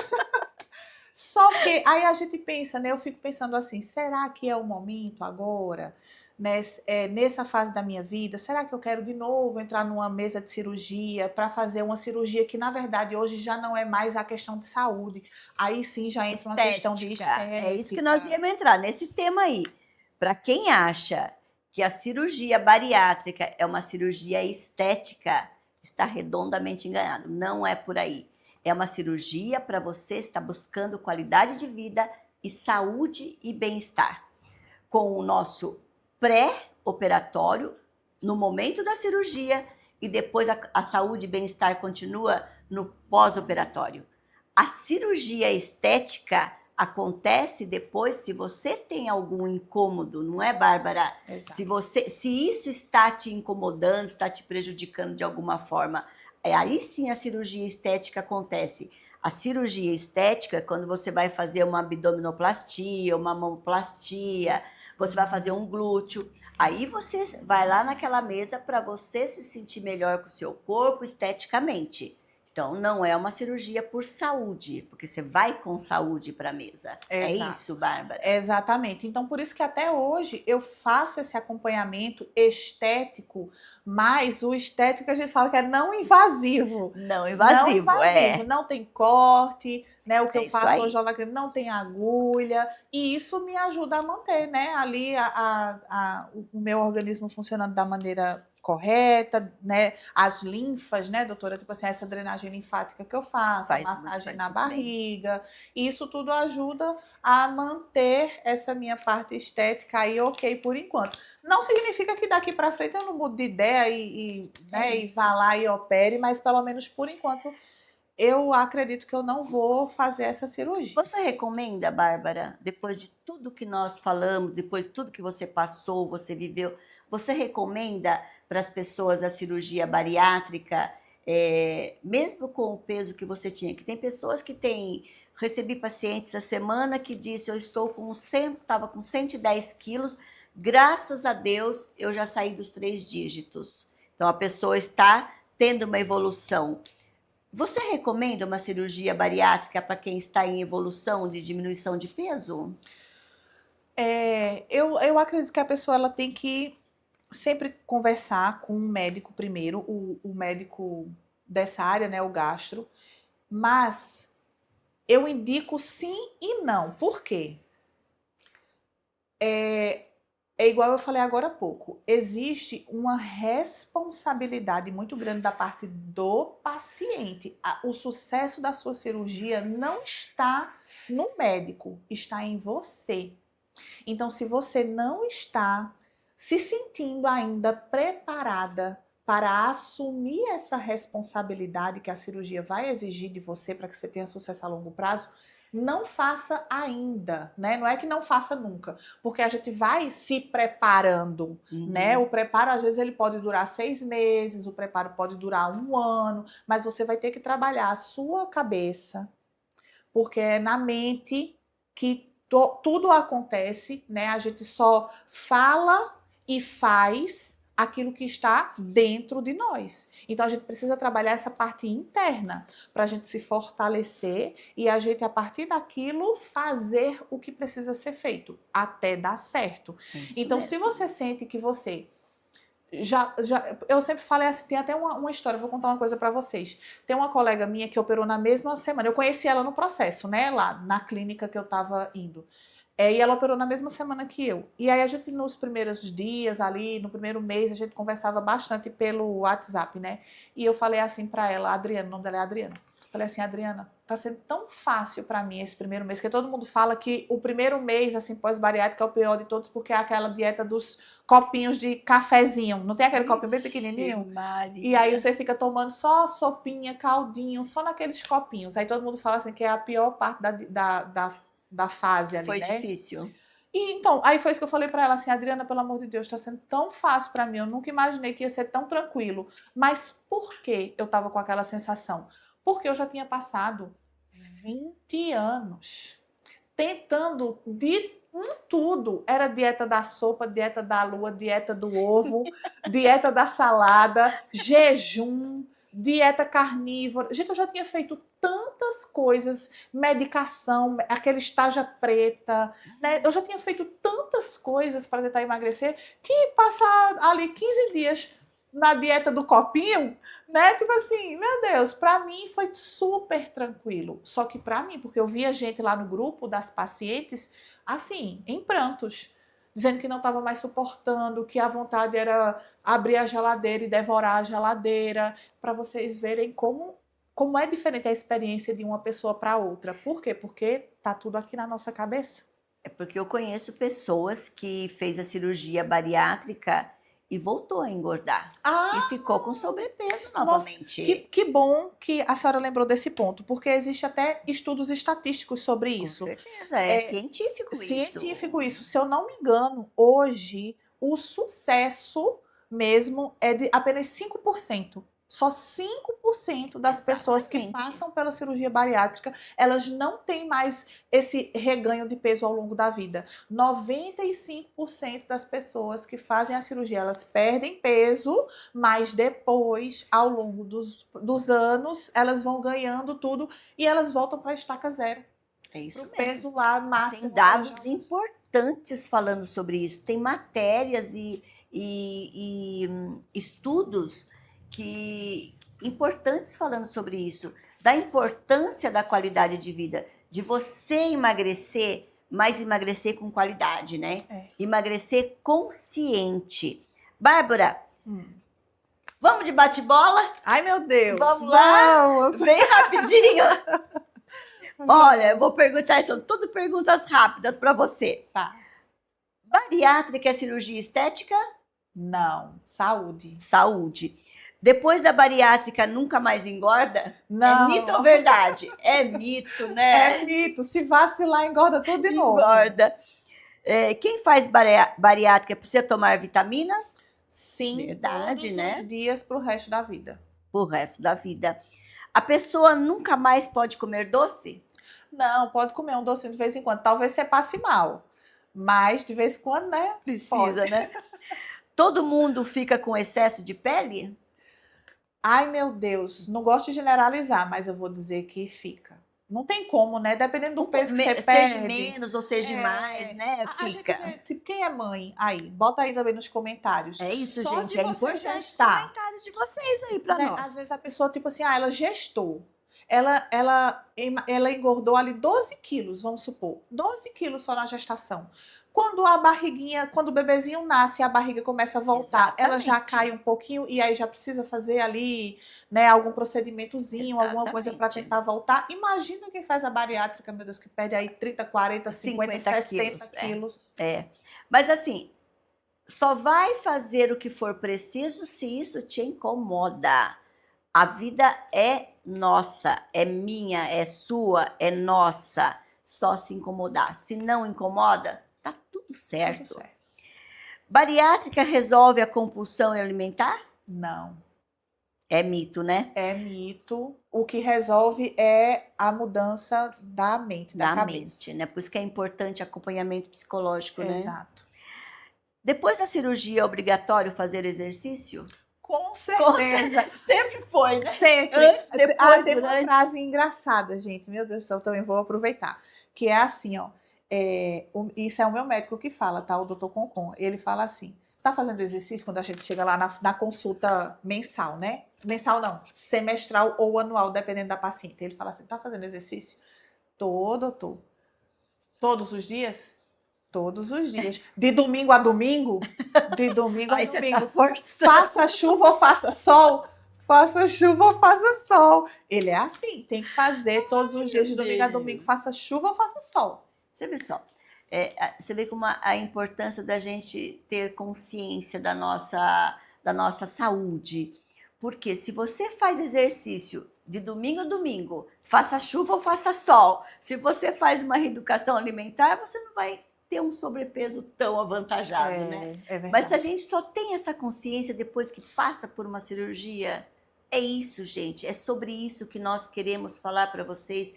Só que aí a gente pensa, né? Eu fico pensando assim, será que é o momento agora, né, nessa fase da minha vida? Será que eu quero de novo entrar numa mesa de cirurgia para fazer uma cirurgia que, na verdade, hoje já não é mais a questão de saúde? Aí sim já entra uma questão de estética. É isso que nós íamos entrar, nesse tema aí. para quem acha que a cirurgia bariátrica é uma cirurgia estética, está redondamente enganado. Não é por aí. É uma cirurgia para você estar buscando qualidade de vida e saúde e bem-estar. Com o nosso pré-operatório, no momento da cirurgia, e depois a saúde e bem-estar continua no pós-operatório. A cirurgia estética acontece depois se você tem algum incômodo, não é, Bárbara? Exato. Se isso está te incomodando, está te prejudicando de alguma forma, aí sim a cirurgia estética acontece. A cirurgia estética é quando você vai fazer uma abdominoplastia, uma mamoplastia, você vai fazer um glúteo. Aí você vai lá naquela mesa para você se sentir melhor com o seu corpo esteticamente. Então, não é uma cirurgia por saúde, porque você vai com saúde para a mesa. É Exato. isso, Bárbara? Exatamente. Então, por isso que até hoje eu faço esse acompanhamento estético, mas o estético a gente fala que é não invasivo. Não invasivo, Não invasivo, não tem corte, né? O que É eu isso faço aí. hoje lá na clínica não tem agulha, e isso me ajuda a manter, né? Ali o meu organismo funcionando da maneira correta, né? As linfas, né, doutora? Tipo assim, essa drenagem linfática que eu faço, a massagem na barriga, isso tudo ajuda a manter essa minha parte estética aí ok por enquanto. Não significa que daqui para frente eu não mudo de ideia e vá lá e opere, mas pelo menos por enquanto eu acredito que eu não vou fazer essa cirurgia. Você recomenda, Bárbara, depois de tudo que nós falamos, depois de tudo que você passou, você viveu, você recomenda para as pessoas a cirurgia bariátrica, mesmo com o peso que você tinha? Que tem pessoas que têm... Recebi pacientes essa semana que disse, eu estava com 110 quilos, graças a Deus eu já saí dos 3 dígitos. Então a pessoa está tendo uma evolução. Você recomenda uma cirurgia bariátrica para quem está em evolução de diminuição de peso? Eu acredito que a pessoa ela tem que sempre conversar com um médico primeiro, o médico dessa área, né, o gastro, mas eu indico sim e não. Por quê? É igual eu falei agora há pouco, existe uma responsabilidade muito grande da parte do paciente. O sucesso da sua cirurgia não está no médico, está em você. Então, se você não está se sentindo ainda preparada para assumir essa responsabilidade que a cirurgia vai exigir de você para que você tenha sucesso a longo prazo, não faça ainda, né? Não é que não faça nunca, porque a gente vai se preparando, né? O preparo, às vezes, ele pode durar 6 meses, o preparo pode durar 1 ano, mas você vai ter que trabalhar a sua cabeça, porque é na mente que tudo acontece, né? A gente só fala e faz aquilo que está dentro de nós. Então a gente precisa trabalhar essa parte interna para a gente se fortalecer e a gente, a partir daquilo, fazer o que precisa ser feito até dar certo. Então, se você sente que você eu sempre falei assim, tem até uma história, vou contar uma coisa para vocês. Tem uma colega minha que operou na mesma semana, eu conheci ela no processo, né, lá na clínica que eu tava indo. E ela operou na mesma semana que eu. E aí a gente, nos primeiros dias ali, no primeiro mês, a gente conversava bastante pelo WhatsApp, né? E eu falei assim para ela, Adriana, o nome dela é Adriana. Falei assim, Adriana, tá sendo tão fácil para mim esse primeiro mês, que todo mundo fala que o primeiro mês, assim, pós-bariátrica é o pior de todos, porque é aquela dieta dos copinhos de cafezinho. Não tem aquele copinho bem pequenininho? Maria. E aí você fica tomando só sopinha, caldinho, só naqueles copinhos. Aí todo mundo fala assim que é a pior parte da fase ali, Foi né? difícil. E então, aí foi isso que eu falei pra ela, assim, Adriana, pelo amor de Deus, tá sendo tão fácil pra mim, eu nunca imaginei que ia ser tão tranquilo. Mas por que eu tava com aquela sensação? Porque eu já tinha passado 20 anos tentando de tudo. Era dieta da sopa, dieta da lua, dieta do ovo, dieta da salada, jejum, dieta carnívora. Gente, eu já tinha feito tantas coisas, medicação, aquele estágia preta, né? Eu já tinha feito tantas coisas para tentar emagrecer que passar ali 15 dias na dieta do copinho, né? Tipo assim, meu Deus, para mim foi super tranquilo. Só que para mim, porque eu via gente lá no grupo das pacientes, assim, em prantos. dizendo que não estava mais suportando, que a vontade era abrir a geladeira e devorar a geladeira, para vocês verem como é diferente a experiência de uma pessoa para outra. Por quê? Porque tá tudo aqui na nossa cabeça. É porque eu conheço pessoas que fez a cirurgia bariátrica e voltou a engordar. E ficou com sobrepeso novamente. Nossa, que bom que a senhora lembrou desse ponto, porque existe até estudos estatísticos sobre isso. Com certeza, é científico isso. Científico isso. Se eu não me engano, hoje o sucesso mesmo é de apenas 5%. Só 5% das pessoas que Exatamente. passam pela cirurgia bariátrica, elas não têm mais esse reganho de peso ao longo da vida. 95% das pessoas que fazem a cirurgia, elas perdem peso, mas depois, ao longo dos anos, elas vão ganhando tudo e elas voltam para a estaca zero. É isso Pro mesmo. peso lá máximo. Tem dados importantes falando sobre isso. Tem matérias e estudos importantes falando sobre isso. Da importância da qualidade de vida. De você emagrecer, mas emagrecer com qualidade, né? Emagrecer consciente. Bárbara, vamos de bate-bola? Ai, meu Deus. Vamos lá? Vamos. Bem rapidinho. Olha, eu vou perguntar, são tudo perguntas rápidas para você. Tá. Bariátrica é cirurgia estética? Não. Saúde. Saúde. Depois da bariátrica nunca mais engorda? Não. É mito ou verdade? É mito, né? É mito. Se vacilar, engorda tudo de novo. Engorda. Quem faz bariátrica precisa tomar vitaminas? Sim. Verdade, todos né? os dias pro resto da vida. Pro resto da vida. A pessoa nunca mais pode comer doce? Não, pode comer um docinho de vez em quando. Talvez você passe mal. Mas de vez em quando, né? Precisa, né? Todo mundo fica com excesso de pele? Ai, meu Deus. Não gosto de generalizar, mas eu vou dizer que fica. Não tem como, né? Dependendo do peso que você Seja perde. menos ou seja mais, né? A gente Fica. vê, tipo, quem é mãe? Aí, bota aí também nos comentários. É isso, Só gente. de É você importante os gestar, comentários de vocês aí pra né? nós. Às vezes a pessoa, tipo assim, ela gestou. Ela engordou ali 12 quilos, vamos supor. 12 quilos só na gestação. Quando o bebezinho nasce e a barriga começa a voltar, ela já Exatamente. cai um pouquinho e aí já precisa fazer ali, né, algum procedimentozinho, alguma coisa para Exatamente. tentar voltar. Imagina quem faz a bariátrica, meu Deus, que perde aí 30, 40, 50, 50 60 quilos. Mas assim, só vai fazer o que for preciso se isso te incomoda. A vida é nossa, é minha, é sua, é nossa. Só se incomodar. Se não incomoda, tá tudo certo. Tudo certo. Bariátrica resolve a compulsão alimentar? Não. É mito, né? É mito. O que resolve é a mudança da mente, da cabeça. mente, né? Por isso que é importante acompanhamento psicológico, né? Exato. Depois da cirurgia, é obrigatório fazer exercício? Com certeza. Sempre foi, né? Sempre. Antes, depois, tem uma durante. frase engraçada, gente. Meu Deus do céu, também vou aproveitar. Que é assim, ó. Isso é o meu médico que fala, tá? O doutor Concon. Ele fala assim: tá fazendo exercício quando a gente chega lá na consulta mensal, né? Mensal não, semestral ou anual, dependendo da paciente. Ele fala assim: tá fazendo exercício? Tô, doutor. Todos os dias? Todos os dias. De domingo a domingo? De domingo a Aí você domingo. tá forçando. Faça chuva ou faça sol? Faça chuva ou faça sol. Ele é assim, tem que fazer todos os dias, de domingo a domingo, faça chuva ou faça sol. Você vê só, você vê como a importância da gente ter consciência da nossa saúde. Porque se você faz exercício de domingo a domingo, faça chuva ou faça sol, se você faz uma reeducação alimentar, você não vai ter um sobrepeso tão avantajado, né? É verdade. Mas se a gente só tem essa consciência depois que passa por uma cirurgia, é isso, gente. É sobre isso que nós queremos falar para vocês.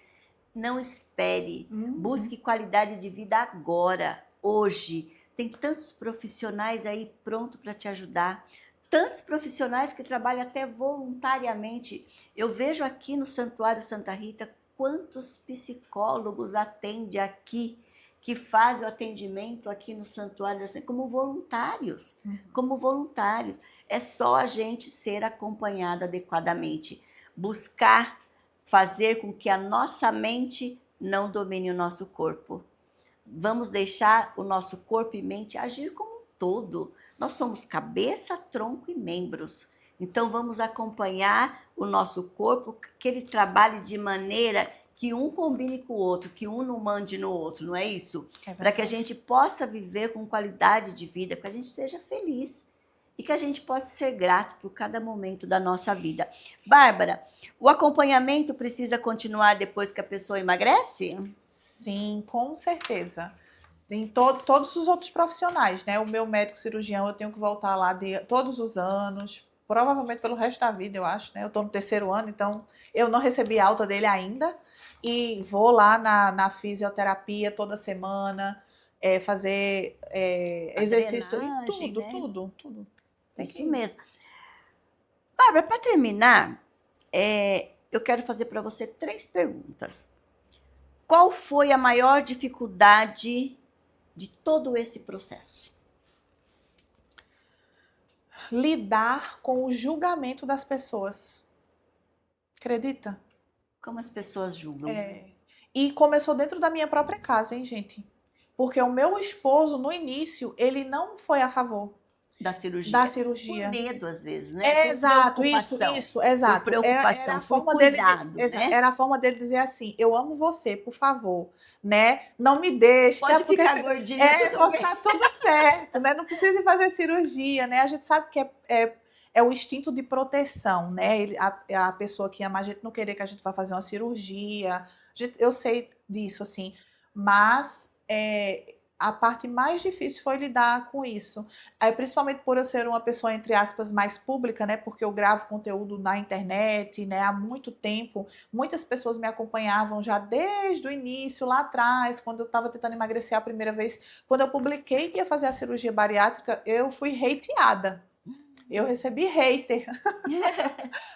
Não espere. Busque qualidade de vida agora, hoje. Tem tantos profissionais aí pronto para te ajudar. Tantos profissionais que trabalham até voluntariamente. Eu vejo aqui no Santuário Santa Rita quantos psicólogos atendem aqui, que fazem o atendimento aqui no Santuário como voluntários. Como voluntários. É só a gente ser acompanhado adequadamente. Buscar fazer com que a nossa mente não domine o nosso corpo. vamos deixar o nosso corpo e mente agir como um todo. Nós somos cabeça, tronco e membros. Então vamos acompanhar o nosso corpo, que ele trabalhe de maneira que um combine com o outro, que um não mande no outro, não é isso? Para que a gente possa viver com qualidade de vida, para que a gente seja feliz e que a gente possa ser grato por cada momento da nossa vida. Bárbara, o acompanhamento precisa continuar depois que a pessoa emagrece? Sim, com certeza. Em todos os outros profissionais, né? O meu médico cirurgião, eu tenho que voltar lá todos os anos, provavelmente pelo resto da vida, eu acho, né? Eu estou no 3º ano, então eu não recebi alta dele ainda. E vou lá na fisioterapia toda semana, fazer exercício, drenagem, né? tudo. Isso mesmo. Bárbara, para terminar, eu quero fazer para você 3 perguntas. Qual foi a maior dificuldade de todo esse processo? Lidar com o julgamento das pessoas. Acredita? Como as pessoas julgam? E começou dentro da minha própria casa, hein, gente? Porque o meu esposo, no início, ele não foi a favor Da cirurgia? da cirurgia. Por medo, às vezes, né? Exato, Por isso, preocupação. exato. Por preocupação, Era a por forma cuidado, dele, né? era a forma dele dizer assim, eu amo você, por favor, né? Não me deixe. Pode até porque ficar gordinha, tudo vai bem. ficar tudo certo, né? Não precisa fazer cirurgia, né? A gente sabe que é o instinto de proteção, né? A pessoa que ama a gente não querer que a gente vá fazer uma cirurgia. Eu sei disso, assim. Mas a parte mais difícil foi lidar com isso. Principalmente por eu ser uma pessoa, entre aspas, mais pública, né? Porque eu gravo conteúdo na internet, né? Há muito tempo. Muitas pessoas me acompanhavam já desde o início, lá atrás, quando eu estava tentando emagrecer a primeira vez. Quando eu publiquei que ia fazer a cirurgia bariátrica, eu fui hateada. Eu recebi hater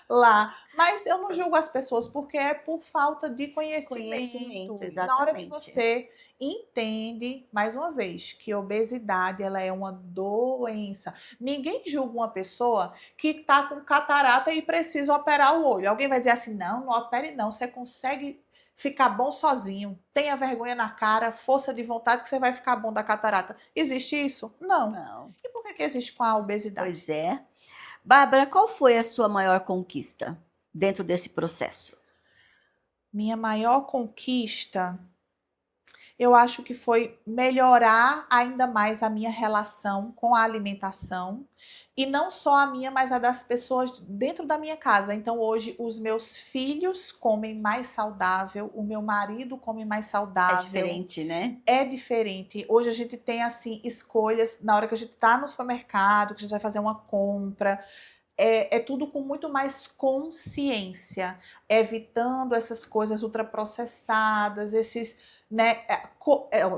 lá. Mas eu não julgo as pessoas, porque é por falta de conhecimento. Exatamente. Na hora que você entende, mais uma vez, que obesidade ela é uma doença. Ninguém julga uma pessoa que está com catarata e precisa operar o olho. Alguém vai dizer assim, não opere não, você consegue ficar bom sozinho. Tenha vergonha na cara, força de vontade que você vai ficar bom da catarata. Existe isso? Não. E por que existe com a obesidade? Pois é. Bárbara, qual foi a sua maior conquista dentro desse processo? Minha maior conquista, eu acho que foi melhorar ainda mais a minha relação com a alimentação. E não só a minha, mas a das pessoas dentro da minha casa. Então, hoje, os meus filhos comem mais saudável, o meu marido come mais saudável. É diferente, né? É diferente. Hoje a gente tem, assim, escolhas, na hora que a gente tá no supermercado, que a gente vai fazer uma compra, é tudo com muito mais consciência, evitando essas coisas ultraprocessadas, esses, né?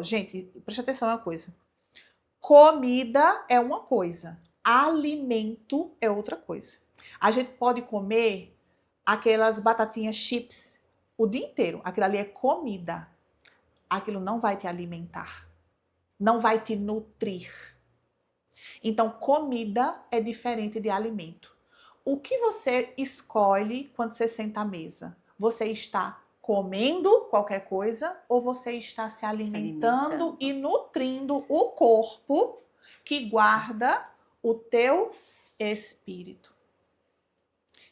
Gente, preste atenção em uma coisa. Comida é uma coisa, alimento é outra coisa. A gente pode comer aquelas batatinhas chips o dia inteiro, aquilo ali é comida. Aquilo não vai te alimentar, não vai te nutrir. Então, comida é diferente de alimento. O que você escolhe quando você senta à mesa? Você está comendo qualquer coisa ou você está se alimentando e nutrindo o corpo que guarda o teu espírito?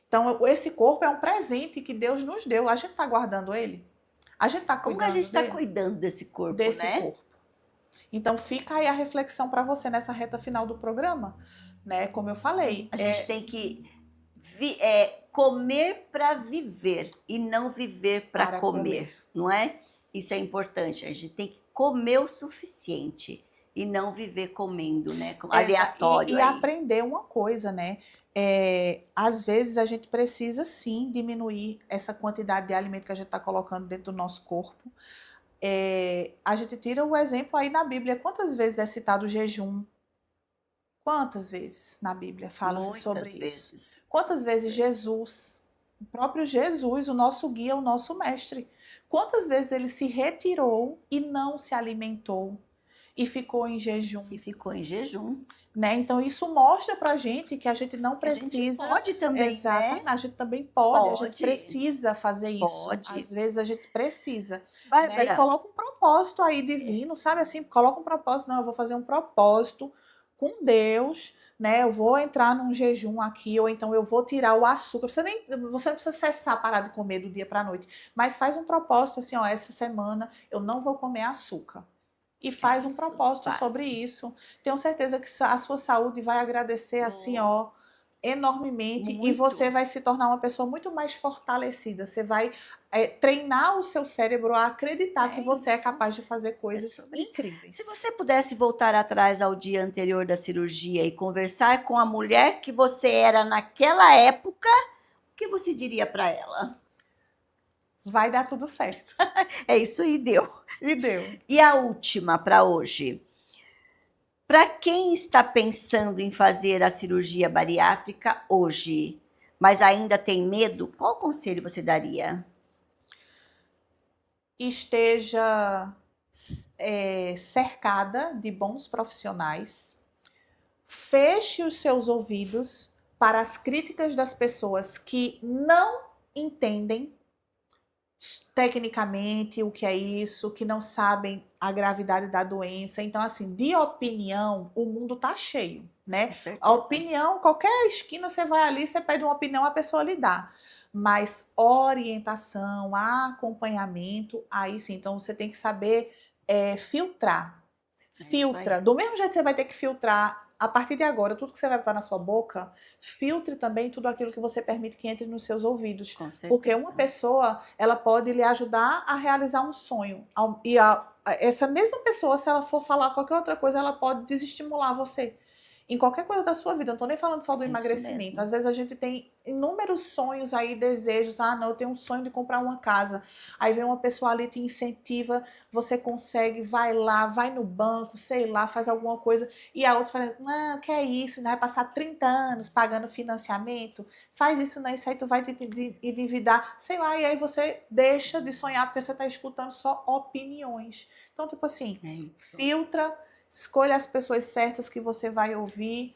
Então, esse corpo é um presente que Deus nos deu. A gente está guardando ele? A gente está cuidando Como a gente está dele? cuidando desse corpo, Desse né? corpo. Então fica aí a reflexão para você nessa reta final do programa, né? Como eu falei, A gente tem que comer para viver e não viver para comer, não é? Isso é importante. A gente tem que comer o suficiente e não viver comendo, né? Aleatório. E aprender uma coisa, né? Às vezes a gente precisa sim diminuir essa quantidade de alimento que a gente está colocando dentro do nosso corpo. A gente tira o exemplo aí na Bíblia. Quantas vezes é citado o jejum? Quantas vezes na Bíblia fala-se sobre isso? Quantas vezes Jesus, o próprio Jesus, o nosso guia, o nosso mestre, quantas vezes ele se retirou e não se alimentou e ficou em jejum? Né? Então isso mostra pra gente que a gente não precisa. A gente pode também, exatamente, né? A gente também pode. A gente precisa fazer isso. Às vezes a gente precisa. né? E Bárbara, coloca um propósito aí divino, sabe assim? Coloca um propósito, não, eu vou fazer um propósito com Deus, né? Eu vou entrar num jejum aqui, ou então eu vou tirar o açúcar. Você não precisa cessar, parar de comer do dia para a noite, mas faz um propósito assim, ó, essa semana eu não vou comer açúcar. E faz um isso, propósito sobre faz. isso. Tenho certeza que a sua saúde vai agradecer assim, Oh, ó, enormemente, e você muito. vai se tornar uma pessoa muito mais fortalecida. Você vai treinar o seu cérebro a acreditar que É você é isso. capaz de fazer É coisas sobre isso. Se incríveis. você pudesse voltar atrás ao dia anterior da cirurgia e conversar com a mulher que você era naquela época, o que você diria para ela? Vai dar tudo certo. É isso aí, deu. E deu. E a última para hoje. Para quem está pensando em fazer a cirurgia bariátrica hoje, mas ainda tem medo, qual conselho você daria? Esteja cercada de bons profissionais. Feche os seus ouvidos para as críticas das pessoas que não entendem tecnicamente o que é isso, que não sabem a gravidade da doença. Então, assim, de opinião, o mundo tá cheio, né? Com A certeza. opinião, qualquer esquina você vai ali, você pede uma opinião, a pessoa lhe dá. Mas orientação, acompanhamento, aí sim. Então, você tem que saber filtrar. É isso aí. Filtra. Do mesmo jeito que você vai ter que filtrar, a partir de agora, tudo que você vai botar na sua boca, filtre também tudo aquilo que você permite que entre nos seus ouvidos. Com certeza. Porque uma pessoa, ela pode lhe ajudar a realizar um sonho. E essa mesma pessoa, se ela for falar qualquer outra coisa, ela pode desestimular você. Em qualquer coisa da sua vida, eu não tô nem falando só do É isso emagrecimento. mesmo. Às vezes a gente tem inúmeros sonhos aí, desejos. Ah, não, eu tenho um sonho de comprar uma casa. Aí vem uma pessoa ali, te incentiva, você consegue, vai lá, vai no banco, sei lá, faz alguma coisa. E a outra fala, não, que é isso, né? Vai passar 30 anos pagando financiamento. Faz isso, né? Isso aí tu vai te endividar, sei lá. E aí você deixa de sonhar porque você tá escutando só opiniões. Então, tipo assim, É isso. filtra, escolha as pessoas certas que você vai ouvir,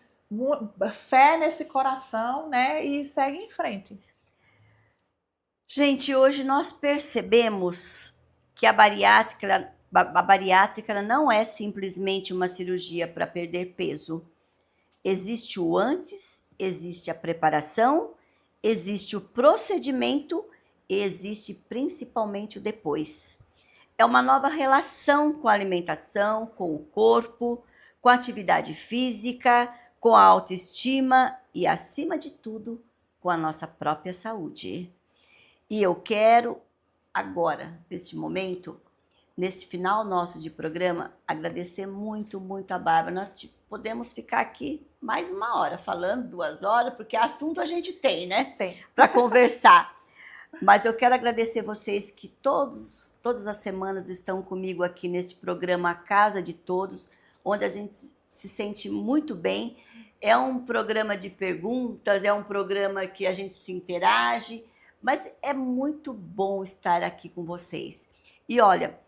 fé nesse coração, né? E segue em frente. Gente, hoje nós percebemos que a bariátrica não é simplesmente uma cirurgia para perder peso. Existe o antes, existe a preparação, existe o procedimento e existe principalmente o depois. É uma nova relação com a alimentação, com o corpo, com a atividade física, com a autoestima e, acima de tudo, com a nossa própria saúde. E eu quero, agora, neste momento, nesse final nosso de programa, agradecer muito, muito a Bárbara. Nós podemos ficar aqui mais 1 hora falando, 2 horas, porque assunto a gente tem, né? Tem. Para conversar. Mas eu quero agradecer vocês que todas as semanas estão comigo aqui neste programa Casa de Todos, onde a gente se sente muito bem. É um programa de perguntas, é um programa que a gente se interage, mas é muito bom estar aqui com vocês. E olha,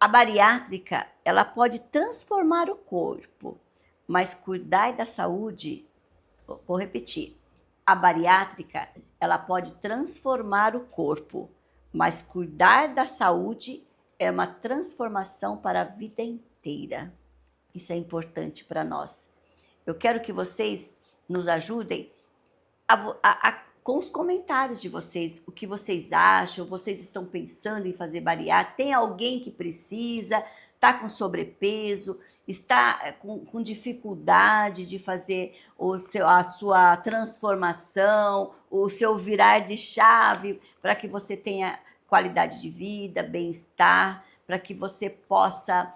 a bariátrica, ela pode transformar o corpo, mas cuidar da saúde, vou repetir, a bariátrica, ela pode transformar o corpo, mas cuidar da saúde é uma transformação para a vida inteira. Isso é importante para nós. Eu quero que vocês nos ajudem com os comentários de vocês, o que vocês acham, vocês estão pensando em fazer bariátrica, tem alguém que precisa, está com sobrepeso, está com dificuldade de fazer a sua transformação, o seu virar de chave para que você tenha qualidade de vida, bem-estar, para que você possa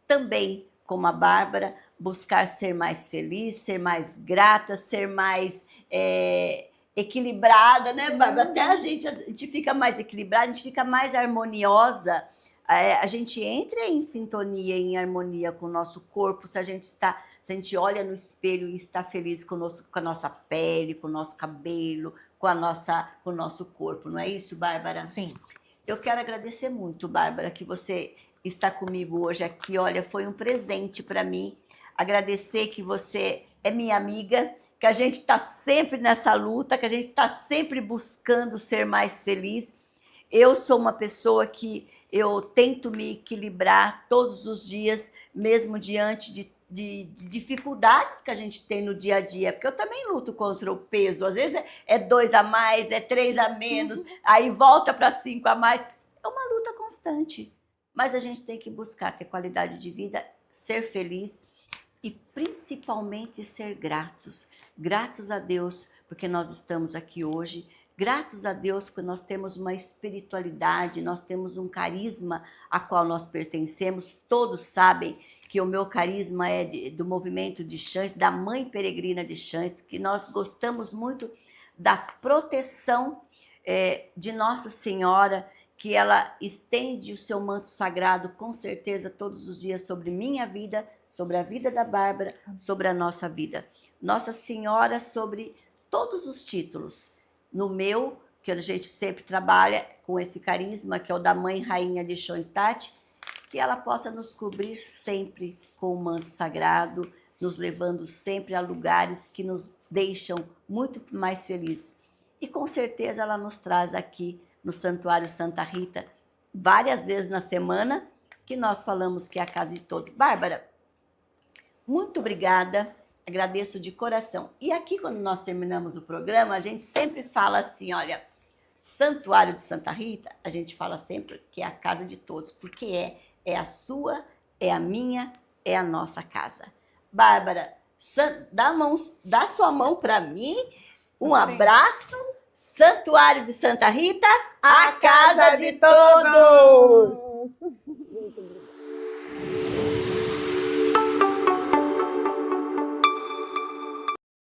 também, como a Bárbara, buscar ser mais feliz, ser mais grata, ser mais equilibrada, né, Bárbara? Até a gente fica mais equilibrada, a gente fica mais harmoniosa, a gente entra em sintonia, em harmonia com o nosso corpo, se a gente olha no espelho e está feliz com a nossa pele, com o nosso cabelo, com o nosso corpo, não é isso, Bárbara? Sim. Eu quero agradecer muito, Bárbara, que você está comigo hoje aqui. Olha, foi um presente para mim. Agradecer que você é minha amiga, que a gente está sempre nessa luta, que a gente está sempre buscando ser mais feliz. Eu sou uma pessoa que eu tento me equilibrar todos os dias, mesmo diante de dificuldades que a gente tem no dia a dia, porque eu também luto contra o peso. Às vezes é 2 a mais, é 3 a menos, aí volta para 5 a mais. É uma luta constante. Mas a gente tem que buscar ter qualidade de vida, ser feliz e principalmente ser gratos. Gratos a Deus porque nós estamos aqui hoje. Gratos a Deus porque nós temos uma espiritualidade, nós temos um carisma a qual nós pertencemos. Todos sabem que o meu carisma é do movimento de Xães, da Mãe Peregrina de Xães, que nós gostamos muito da proteção de Nossa Senhora, que ela estende o seu manto sagrado com certeza todos os dias sobre minha vida, sobre a vida da Bárbara, sobre a nossa vida. Nossa Senhora sobre todos os títulos. No meu, que a gente sempre trabalha com esse carisma, que é o da Mãe Rainha de Schoenstatt, que ela possa nos cobrir sempre com o manto sagrado, nos levando sempre a lugares que nos deixam muito mais felizes. E com certeza ela nos traz aqui no Santuário Santa Rita, várias vezes na semana, que nós falamos que é a casa de todos. Bárbara, muito obrigada. Agradeço de coração. E aqui, quando nós terminamos o programa, a gente sempre fala assim, olha, Santuário de Santa Rita, a gente fala sempre que é a casa de todos, porque é a sua, é a minha, é a nossa casa. Bárbara, dá sua mão para mim, um abraço, Santuário de Santa Rita, a casa de todos!